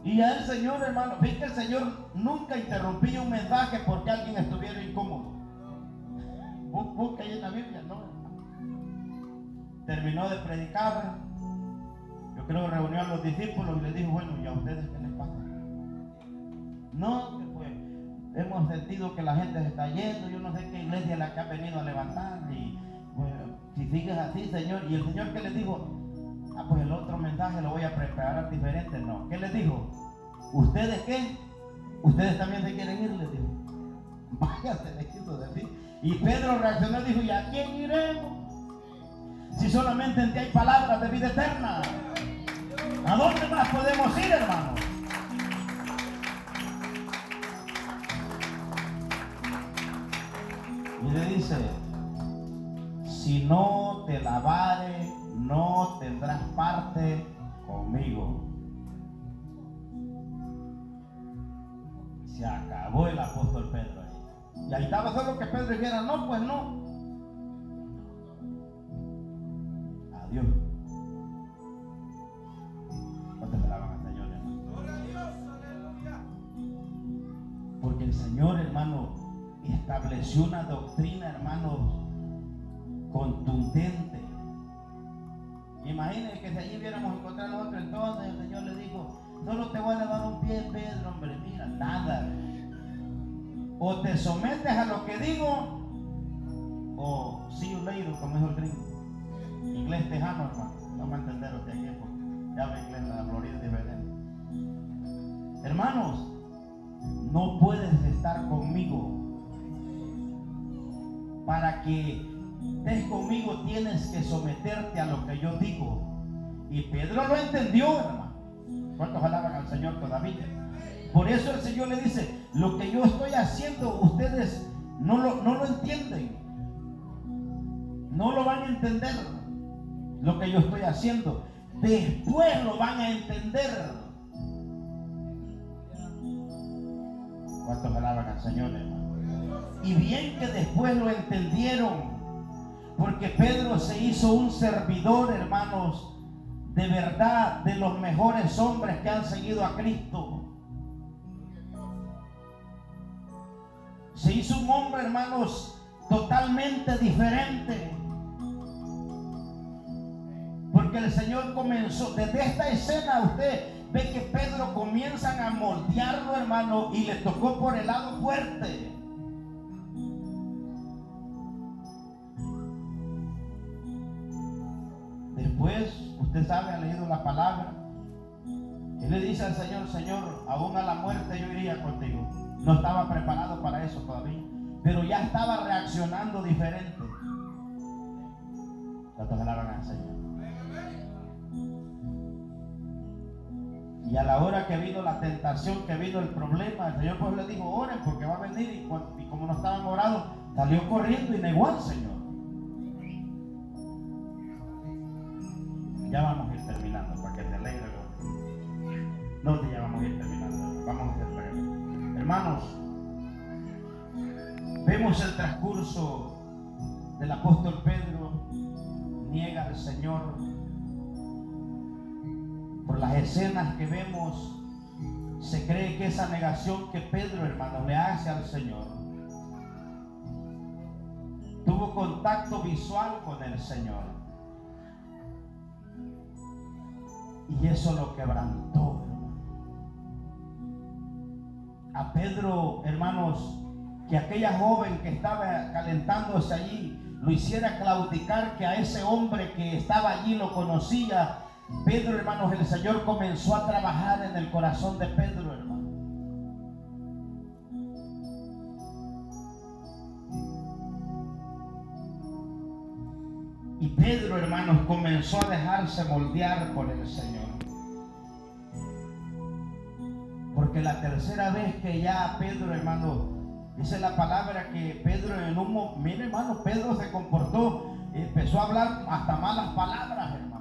Y ya el Señor, hermano, vi que el Señor nunca interrumpía un mensaje porque alguien estuviera incómodo. Busca ahí en la Biblia, ¿no? Terminó de predicar. Yo creo que reunió a los discípulos y les dijo, bueno, ¿y a ustedes qué les pasa? No, que pues hemos sentido que la gente se está yendo. Yo no sé qué iglesia es la que ha venido a levantar. Y pues, si sigues así, Señor. Y el Señor, ¿qué les dijo? Pues el otro mensaje lo voy a preparar diferente. No, ¿qué les dijo? ¿Ustedes qué? ¿Ustedes también se quieren ir? Les dijo. Váyase, les quiso decir. Y Pedro reaccionó y dijo, ¿y a quién iremos? Si solamente en ti hay palabras de vida eterna. ¿A dónde más podemos ir, hermano? Y le dice, si no te lavare, no tendrás parte conmigo. Se acabó el apóstol Pedro ahí. Y ahí estaba solo que Pedro dijera, no, pues no. Adiós. ¿Cuántos alaban al Señor, hermano? Porque el Señor, hermano, estableció una doctrina, hermanos, contundente. Imagínense que si allí hubiéramos encontrado nosotros, entonces el Señor le dijo, solo te voy a lavar un pie, Pedro, hombre, mira, nada. O te sometes a lo que digo, o see you later, como dijo el gringo. Inglés tejano, hermano. Vamos a entender usted aquí, porque ya habla inglés, la Florida es diferente. Hermanos, no puedes estar conmigo. Para que estés conmigo tienes que someterte a lo que yo digo. Y Pedro lo entendió, hermano. ¿Cuántos alaban al Señor todavía? Por eso el Señor le dice, lo que yo estoy haciendo, ustedes no lo entienden. No lo van a entender. Lo que yo estoy haciendo. Después lo van a entender. ¿Cuántos alaban al Señor, hermano? Y bien que después lo entendieron, porque Pedro se hizo un servidor, hermanos, de verdad, de los mejores hombres que han seguido a Cristo. Se hizo un hombre, hermanos, totalmente diferente. Porque el Señor comenzó, desde esta escena usted ve que Pedro comienzan a moldearlo, hermano, y le tocó por el lado fuerte. Después, usted sabe, ha leído la palabra. Él le dice al Señor, Señor, aún a la muerte yo iría contigo. No estaba preparado para eso todavía, pero ya estaba reaccionando diferente. ¿Cuántos alaban al Señor? Y a la hora que vino la tentación, que vino el problema, el Señor pues le dijo, oren porque va a venir. Y como no estaban orados, salió corriendo y negó al Señor. Ya vamos a ir terminando para que te alegre. No, ya vamos a ir terminando. Vamos a hacer breve. Hermanos, vemos el transcurso del apóstol Pedro. Niega al Señor. Por las escenas que vemos, se cree que esa negación que Pedro, hermano, le hace al Señor, tuvo contacto visual con el Señor. Y eso lo quebrantó, hermano. A Pedro, hermanos, que aquella joven que estaba calentándose allí lo hiciera claudicar, que a ese hombre que estaba allí lo conocía, Pedro, hermanos, el Señor comenzó a trabajar en el corazón de Pedro, hermano. Y Pedro, hermanos, comenzó a dejarse moldear por el Señor. Porque la tercera vez que ya Pedro, hermano, dice la palabra que Pedro en un momento, mire, hermano, Pedro se comportó, empezó a hablar hasta malas palabras, hermano.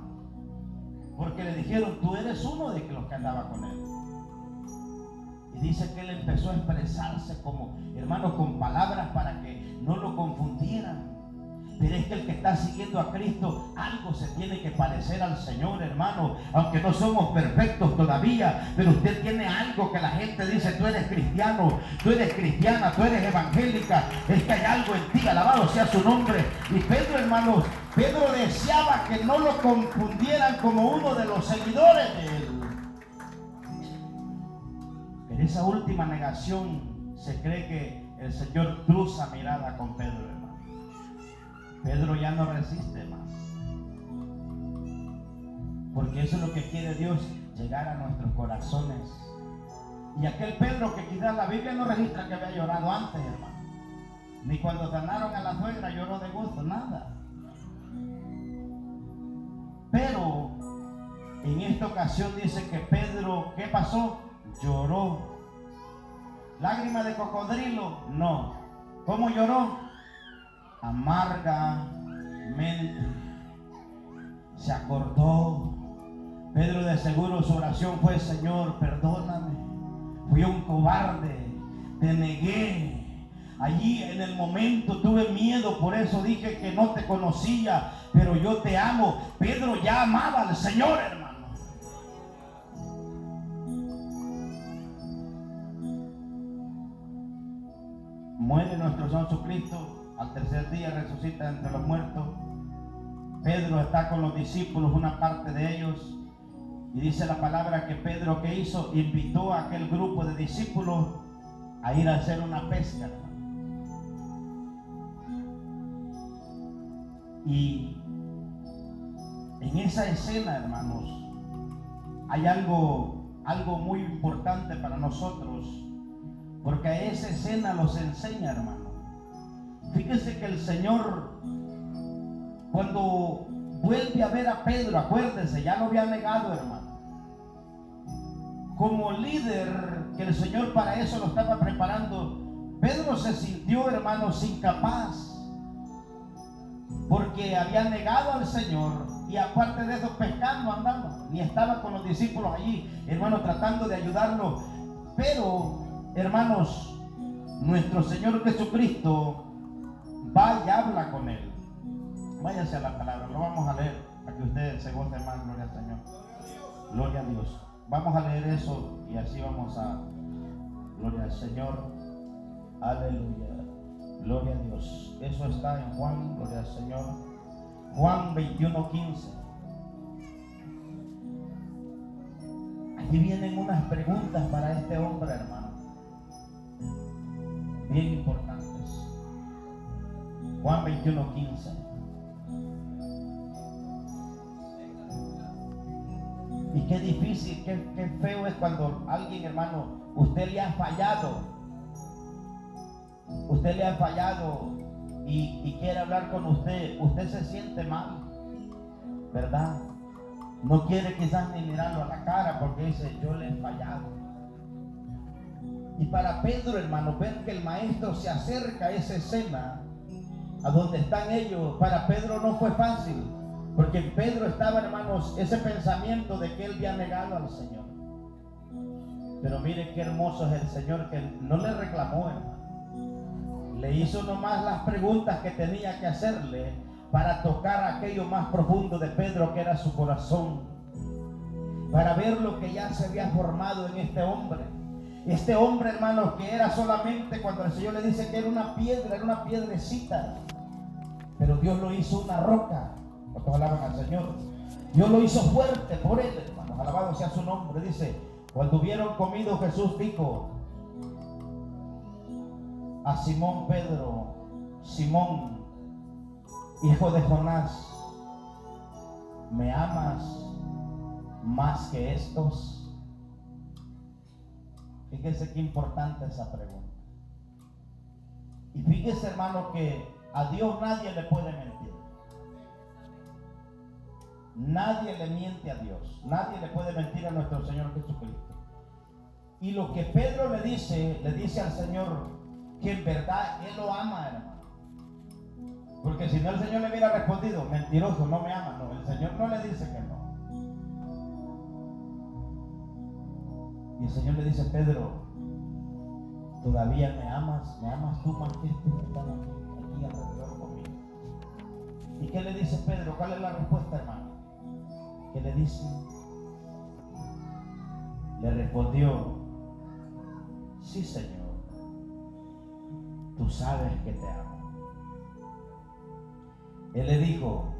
Porque le dijeron, tú eres uno de los que andaba con él. Y dice que él empezó a expresarse como, hermano, con palabras para que no lo confundieran. Pero es que el que está siguiendo a Cristo, algo se tiene que parecer al Señor, hermano. Aunque no somos perfectos todavía, pero usted tiene algo que la gente dice, tú eres cristiano, tú eres cristiana, tú eres evangélica. Es que hay algo en ti, alabado sea su nombre. Y Pedro, hermanos, Pedro deseaba que no lo confundieran como uno de los seguidores de él. En esa última negación se cree que el Señor cruza mirada con Pedro, hermano. Pedro ya no resiste más. Porque eso es lo que quiere Dios, llegar a nuestros corazones. Y aquel Pedro que quizás la Biblia no registra que había llorado antes, hermano. Ni cuando sanaron a la suegra lloró de gusto, nada. Pero en esta ocasión dice que Pedro, ¿qué pasó? Lloró. ¿Lágrima de cocodrilo? No. ¿Cómo lloró? Amargamente. Se acordó. Pedro de seguro su oración fue: Señor, perdóname, fui un cobarde, te negué. Allí en el momento tuve miedo, por eso dije que no te conocía, pero yo te amo. Pedro ya amaba al Señor, hermano. Muere nuestro Señor Jesucristo, al tercer día resucita entre los muertos. Pedro está con los discípulos, una parte de ellos, y dice la palabra que Pedro, ¿qué hizo? Invitó a aquel grupo de discípulos a ir a hacer una pesca. Y en esa escena, hermanos, hay algo muy importante para nosotros, porque a esa escena nos enseña, hermano. Fíjense que el Señor, cuando vuelve a ver a Pedro, acuérdense, ya lo había negado, hermano. Como líder, que el Señor para eso lo estaba preparando, Pedro se sintió, hermanos, incapaz, porque había negado al Señor, y aparte de eso, pescando andaba, ni estaba con los discípulos allí, hermanos, tratando de ayudarlo. Pero, hermanos, nuestro Señor Jesucristo va y habla con él. Váyase a la palabra, lo vamos a leer para que ustedes se gocen más. Gloria al Señor, gloria a Dios. Vamos a leer eso y así vamos a, gloria al Señor, aleluya, gloria a Dios. Eso está en Juan, gloria al Señor, Juan 21:15. Aquí vienen unas preguntas para este hombre, hermano, bien importantes. Juan 21:15. Y qué difícil, qué feo es cuando alguien, hermano, usted le ha fallado. Usted le ha fallado y quiere hablar con usted. Usted se siente mal, ¿verdad? No quiere quizás ni mirarlo a la cara porque dice, yo le he fallado. Y para Pedro, hermano, ver que el maestro se acerca a esa escena, a donde están ellos, para Pedro no fue fácil. Porque en Pedro estaba, hermanos, ese pensamiento de que él había negado al Señor. Pero mire qué hermoso es el Señor, que no le reclamó, hermano. Le hizo nomás las preguntas que tenía que hacerle para tocar aquello más profundo de Pedro, que era su corazón. Para ver lo que ya se había formado en este hombre. Este hombre, hermanos, que era solamente, cuando el Señor le dice que era una piedra, era una piedrecita. Pero Dios lo hizo una roca. ¿Cuántos alaban al Señor? Dios lo hizo fuerte por él, hermanos. Alabado sea su nombre. Dice, cuando hubieron comido, Jesús dijo a Simón Pedro: Simón, hijo de Jonás, ¿me amas? más que estos? Fíjese qué importante esa pregunta. Y fíjese, hermano, que a Dios nadie le puede mentir. Nadie le miente a Dios. Nadie le puede mentir a nuestro Señor Jesucristo. Y lo que Pedro le dice al Señor, que en verdad Él lo ama, hermano. Porque si no, el Señor le hubiera respondido, mentiroso, no me ama. No, el Señor no le dice que no. Y el Señor le dice, Pedro, ¿todavía me amas? ¿Me amas tú más que estos que están aquí alrededor conmigo? ¿Y qué le dice Pedro? ¿Cuál es la respuesta, hermano? ¿Qué le dice? Le respondió, sí, Señor, tú sabes que te amo. Él le dijo,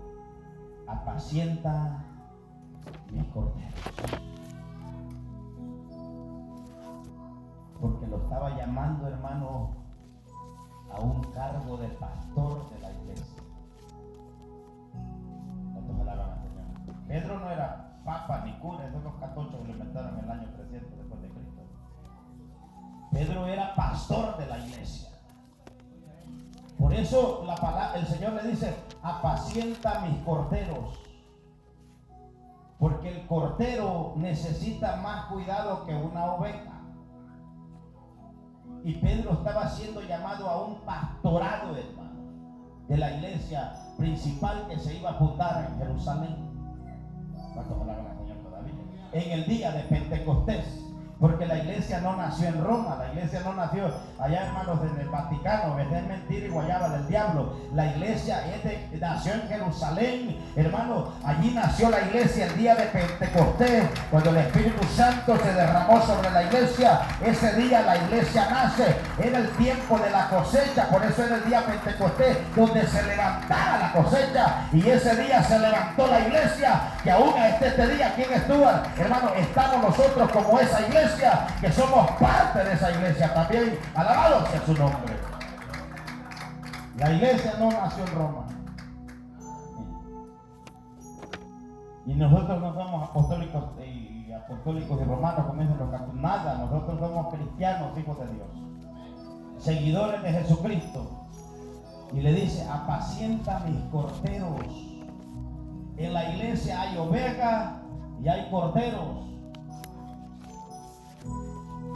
apacienta mis corderos. Porque lo estaba llamando, hermano, a un cargo de pastor de la iglesia. ¿Cuántos alaban al Señor? Pedro no era papa ni cura, esos los catochos que lo inventaron en el año 300 después de Cristo. Pedro era pastor de la iglesia. Por eso el Señor le dice, apacienta mis corderos. Porque el cordero necesita más cuidado que una oveja. Y Pedro estaba siendo llamado a un pastorado, hermano, de la iglesia principal que se iba a fundar en Jerusalén. ¿Cuántos alaban al Señor todavía? En el día de Pentecostés. Porque la iglesia no nació en Roma, la iglesia no nació allá, hermanos, en el Vaticano, es mentira y guayaba del diablo. La iglesia nació en Jerusalén, hermano. Allí nació la iglesia el día de Pentecostés, cuando el Espíritu Santo se derramó sobre la iglesia. Ese día la iglesia nace, era el tiempo de la cosecha, por eso era el día Pentecostés, donde se levantaba la cosecha. Y ese día se levantó la iglesia, que aún este día aquí en Stuart, hermano, estamos nosotros como esa iglesia, que somos parte de esa iglesia también. Alabado sea su nombre. La iglesia no nació en Roma. Y nosotros no somos apostólicos y romanos, como dicen los católicos. Nada, nosotros somos cristianos, hijos de Dios, seguidores de Jesucristo. Y le dice, apacienta mis corderos. En la iglesia hay ovejas y hay corderos.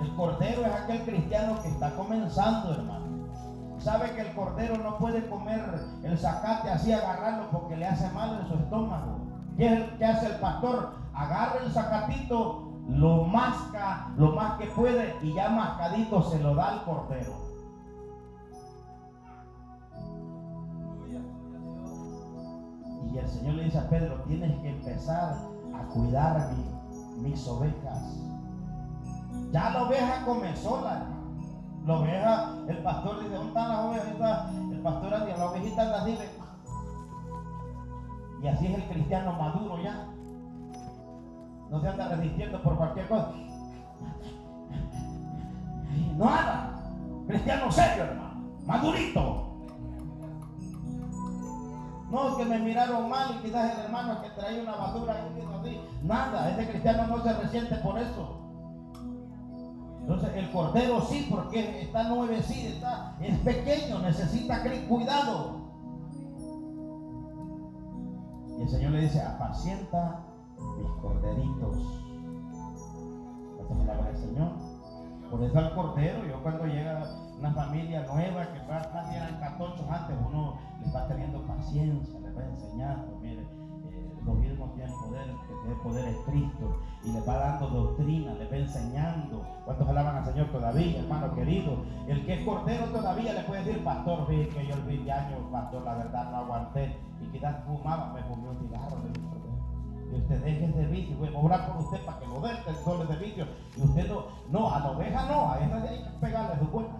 El cordero es aquel cristiano que está comenzando, hermano. Sabe que el cordero no puede comer el zacate así, agarrarlo, porque le hace mal en su estómago. ¿Qué hace el pastor? Agarra el zacatito, lo masca lo más que puede y ya mascadito se lo da al cordero. Y el Señor le dice a Pedro, tienes que empezar a cuidar mis ovejas. Ya la oveja comenzó, la oveja, el pastor dice, ¿dónde están las ovejas? El pastor dice, la ovejita anda así, y así es el cristiano maduro ya. No se anda resistiendo por cualquier cosa. No haga. Cristiano serio, hermano. Madurito. No, es que me miraron mal y quizás el hermano que traía una basura así. Nada, ese cristiano no se resiente por eso. Entonces el cordero sí, porque está nuevecito, es pequeño, necesita cuidado. Y el Señor le dice, apacienta mis corderitos. ¿Cuántas palabras del Señor? Por eso al cordero, yo cuando llega una familia nueva que más eran catochos antes, uno les va teniendo paciencia, les va enseñando, mire, los mismos tienen poder, que el poder es Cristo, y les va dando doctrina, les va enseñando. ¿Cuántos alaban al Señor todavía, hermano querido? El que es cordero todavía le puede decir, pastor, vi que yo el 20 años, pastor, la verdad no aguanté, y quizás fumaba, me fumé un cigarro, y usted deje ese vicio, voy a orar por usted para que lo deje el sol de vicio, y usted no, a la oveja no, a esa hay que pegarle su cuenta,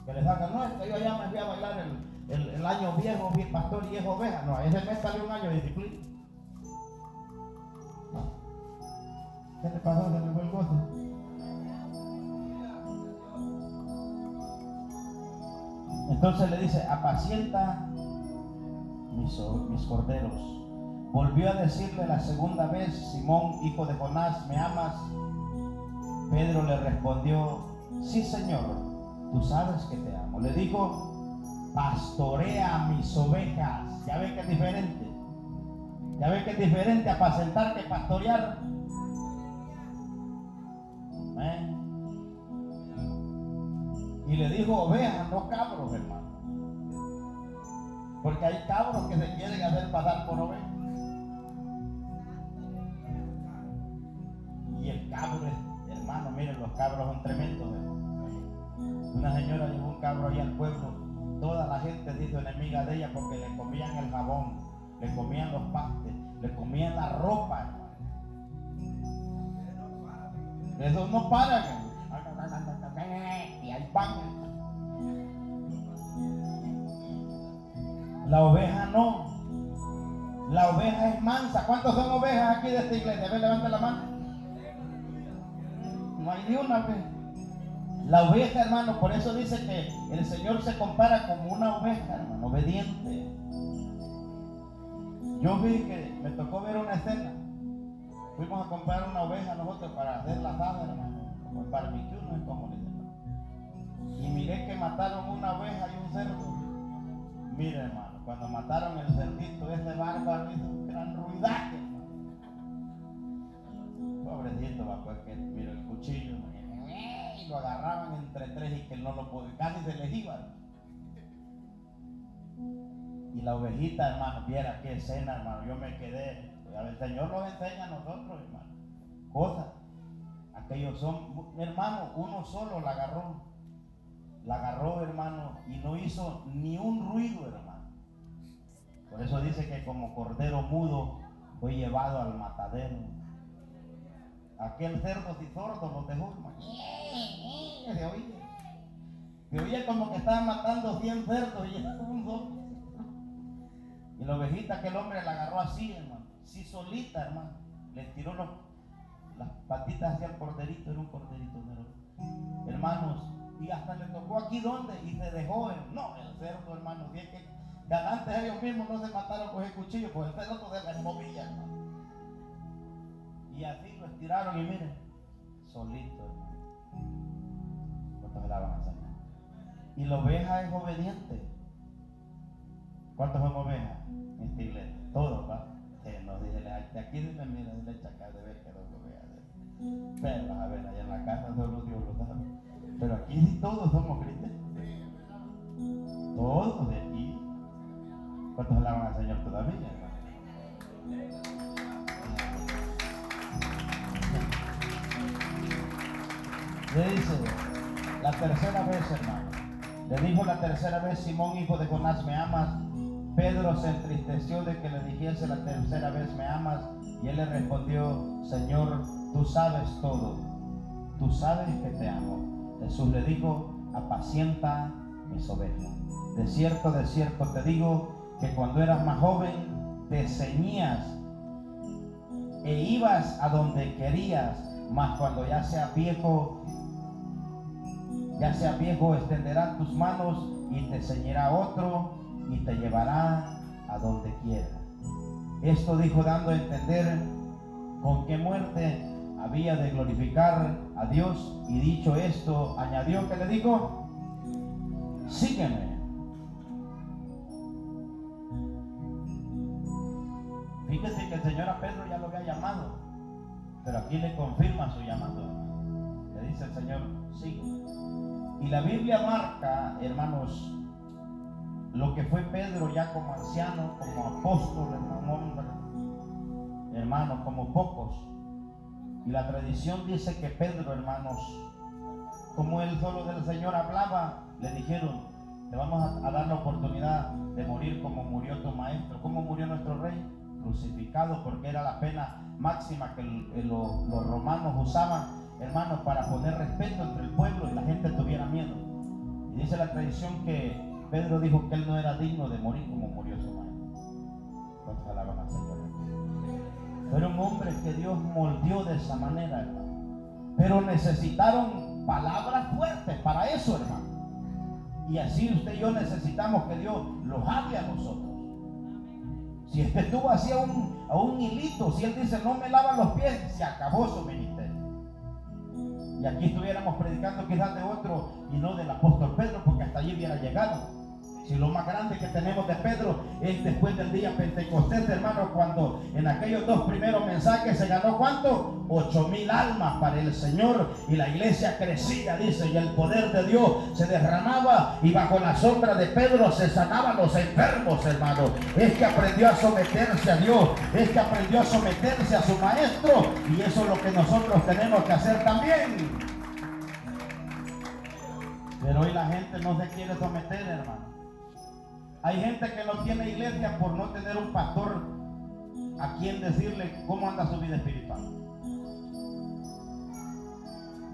que le salgan, no, es que yo allá me fui a bailar el año viejo, vi pastor y es oveja, no, a ese mes salió un año de disciplina. ¿Qué te pasó? Se me fue el gozo. Entonces le dice, apacienta mis corderos. Volvió a decirle la segunda vez: Simón, hijo de Jonás, ¿me amas? Pedro le respondió: sí, Señor, tú sabes que te amo. Le dijo: pastorea mis ovejas. Ya ve que es diferente. Ya ve que es diferente apacentar que pastorear. Y le dijo ovejas, no cabros, hermano. Porque hay cabros que se quieren hacer pasar por ovejas. Y el cabro, hermano, miren, los cabros son tremendos, hermano. Una señora llevó un cabro allá al pueblo. Toda la gente se hizo enemiga de ella porque le comían el jabón, le comían los pastes, le comían la ropa, hermano. Esos no paran, y hay pan. La oveja no. La oveja es mansa. ¿Cuántos son ovejas aquí de esta iglesia? A ver, levanta la mano. No hay ni una oveja. La oveja, hermano, por eso dice que el Señor se compara como una oveja, hermano, obediente. Yo vi que me tocó ver una escena. Fuimos a comprar una oveja nosotros para hacer la asada, hermano, como el barbecue, no es como le dicen. Y miré que mataron una oveja y un cerdo. Mire, hermano, cuando mataron el cerdito, ese bárbaro hizo un gran ruidaje, hermano. Pobrecito, va, pues que mire el cuchillo, y lo agarraban entre tres y que no lo podía, casi se les iba. Y la ovejita, hermano, viera qué escena, hermano. Yo me quedé. El Señor nos enseña a nosotros, hermano, cosas. Aquellos son, hermano, uno solo la agarró, hermano, y no hizo ni un ruido, hermano. Por eso dice que como cordero mudo fue llevado al matadero. Aquel cerdo y sordo los dejó, hermano. Se oía como que estaban matando 100 cerdos y era un solo. Y la ovejita que el hombre la agarró así, hermano, sí solita, hermano, le tiró las patitas hacia el corderito, era un corderito, hermanos, y hasta le tocó aquí donde, y se dejó, no, el cerdo, hermano, si es que antes ellos mismos no se mataron con el cuchillo, pues el cerdo se les movía, hermano. Y así lo estiraron y miren, solito, hermano. ¿Cuántos la van a hacer? Y la oveja es obediente. ¿Cuántos son ovejas en esta iglesia? Todos, ¿va? Nos dice, de aquí dice, mira, de chacal de ver que dos ovejas. Pero, a ver, allá en la casa solo Dios lo sabe. Pero aquí sí todos somos cristianos. Todos de aquí. ¿Cuántos alaban al Señor todavía, hermano? Le dice, la tercera vez, hermano. Le dijo la tercera vez: Simón, hijo de Jonás, ¿me amas? Pedro se entristeció de que le dijese la tercera vez: ¿me amas? Y él le respondió: Señor, tú sabes todo. Tú sabes que te amo. Jesús le dijo: apacienta mis ovejas. De cierto te digo que cuando eras más joven te ceñías e ibas a donde querías, mas cuando ya seas viejo extenderás tus manos y te ceñirá otro y te llevará a donde quiera. Esto dijo dando a entender con qué muerte había de glorificar a Dios, y dicho esto añadió, que le dijo: sígueme. Fíjese que el Señor a Pedro ya lo había llamado, pero aquí le confirma su llamado. Le dice el Señor: sígueme. Y la Biblia marca, hermanos, lo que fue Pedro ya como anciano, como apóstol, hermanos, como pocos. Y la tradición dice que Pedro, hermanos, como él solo del Señor hablaba, le dijeron: te vamos a dar la oportunidad de morir como murió tu maestro. ¿Cómo murió nuestro rey? Crucificado, porque era la pena máxima que los romanos usaban, hermanos, para poner respeto entre el pueblo y la gente tuviera miedo. Y dice la tradición que Pedro dijo que él no era digno de morir como murió su maestro. ¿Cuántos alaban al Señor? Era un hombre que Dios moldeó de esa manera, hermano. Pero necesitaron palabras fuertes para eso, hermano. Y así usted y yo necesitamos que Dios los hable a nosotros. Si estuvo así a un hilito, si él dice no me lava los pies, se acabó su ministerio. Y aquí estuviéramos predicando quizás de otro y no del apóstol Pedro, porque hasta allí hubiera llegado. Si lo más grande que tenemos de Pedro es después del día Pentecostés, hermano, cuando en aquellos 2 primeros mensajes se ganó ¿cuánto? 8,000 almas para el Señor, y la iglesia crecía, dice, y el poder de Dios se derramaba, y bajo la sombra de Pedro se sanaban los enfermos, hermano. Es que aprendió a someterse a Dios, es que aprendió a someterse a su maestro, y eso es lo que nosotros tenemos que hacer también. Pero hoy la gente no se quiere someter, hermano. Hay gente que no tiene iglesia por no tener un pastor a quien decirle cómo anda su vida espiritual.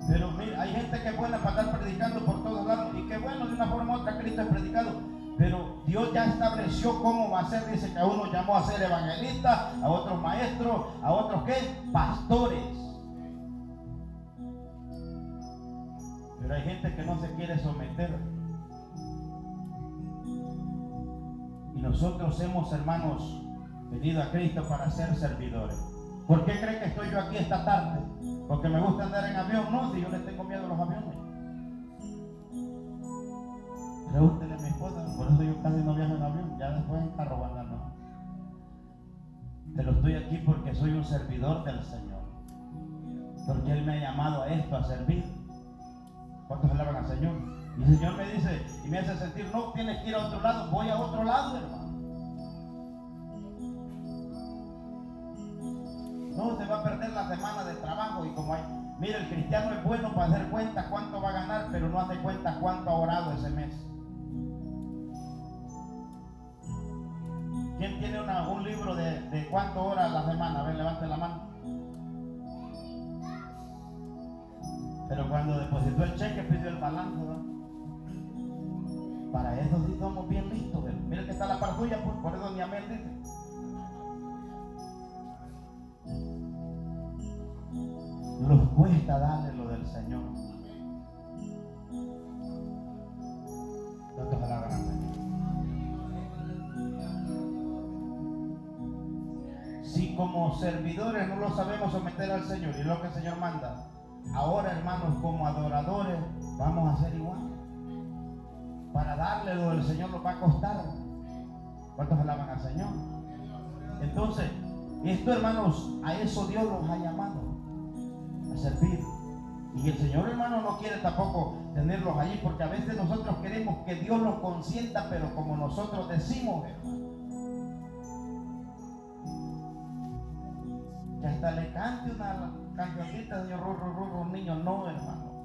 Pero mira, hay gente que es buena para estar predicando por todos lados, y que bueno, de una forma u otra Cristo es predicado, pero Dios ya estableció cómo va a ser. Dice que a uno llamó a ser evangelista, a otros maestros, a otros ¿qué? Pastores. Pero hay gente que no se quiere someter. Y nosotros hemos, hermanos, venido a Cristo para ser servidores. ¿Por qué cree que estoy yo aquí esta tarde? ¿Porque me gusta andar en avión? No, si yo le tengo miedo a los aviones. Pregúntele a mi esposa, por eso yo casi no viajo en avión, ya después en carro van a andar, ¿no? Pero estoy aquí porque soy un servidor del Señor. Porque Él me ha llamado a esto, a servir. ¿Cuántos alaban al Señor? Y el Señor me dice y me hace sentir, no tienes que ir a otro lado, voy a otro lado, hermano. No se va a perder la semana de trabajo. Y como hay, mira, el cristiano es bueno para hacer cuenta cuánto va a ganar, pero no hace cuenta cuánto ha orado ese mes. ¿Quién tiene un libro de cuánto ora a la semana? A ver, levante la mano. Pero cuando depositó el cheque pidió el balance, ¿no? Para eso sí somos bien listos. Mira que está la par tuya, pues, por eso ni amén dice. Nos cuesta darle lo del Señor. ¿Cuántos alaban al Señor? Si como servidores no lo sabemos someter al Señor y lo que el Señor manda, ahora, hermanos, como adoradores vamos a hacer igual. Para darle lo del Señor nos va a costar. ¿Cuántos alaban al Señor? Entonces, esto, hermanos, a eso Dios los ha llamado, a servir. Y el Señor, hermano, no quiere tampoco tenerlos allí, porque a veces nosotros queremos que Dios los consienta, pero como nosotros decimos, hermano, que hasta le cante una cancioncita, Señor, un niño. No, hermano.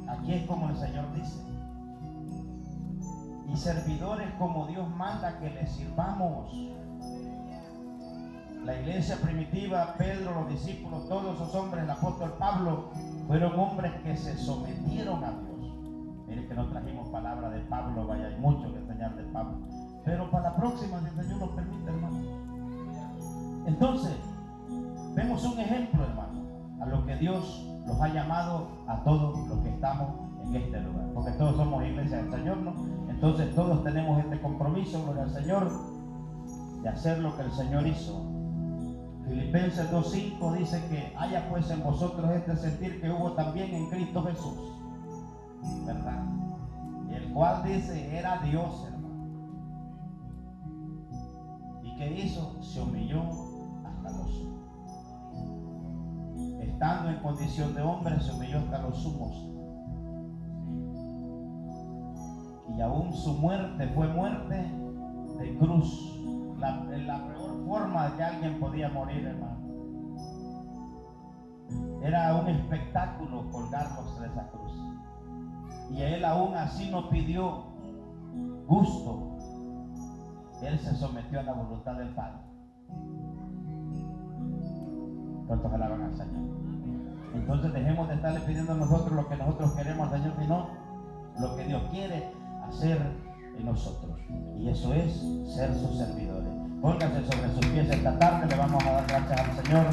Aquí es como el Señor dice. Y servidores como Dios manda que le sirvamos. La iglesia primitiva, Pedro, los discípulos, todos esos hombres, el apóstol Pablo, fueron hombres que se sometieron a Dios. Mire que no trajimos palabra de Pablo, vaya, hay mucho que enseñar de Pablo. Pero para la próxima, si el Señor nos permite, hermano. Entonces, vemos un ejemplo, hermano, a lo que Dios los ha llamado a todos los que estamos en este lugar. Porque todos somos iglesia del Señor, ¿no? Entonces todos tenemos este compromiso con el Señor de hacer lo que el Señor hizo. Filipenses 2:5 dice que haya pues en vosotros este sentir que hubo también en Cristo Jesús, ¿verdad? El cual dice era Dios, hermano. ¿Y qué hizo? Se humilló hasta los sumos. Estando en condición de hombre, se humilló hasta los sumos. Y aún su muerte fue muerte de cruz. La peor forma de que alguien podía morir, hermano. Era un espectáculo colgarlos de esa cruz. Y él aún así no pidió gusto. Él se sometió a la voluntad del Padre. ¿Cuántos alaban al Señor? Entonces dejemos de estarle pidiendo a nosotros lo que nosotros queremos al Señor, sino lo que Dios quiere hacer en nosotros. Y eso es ser sus servidores. Pónganse sobre sus pies esta tarde, le vamos a dar gracias al Señor.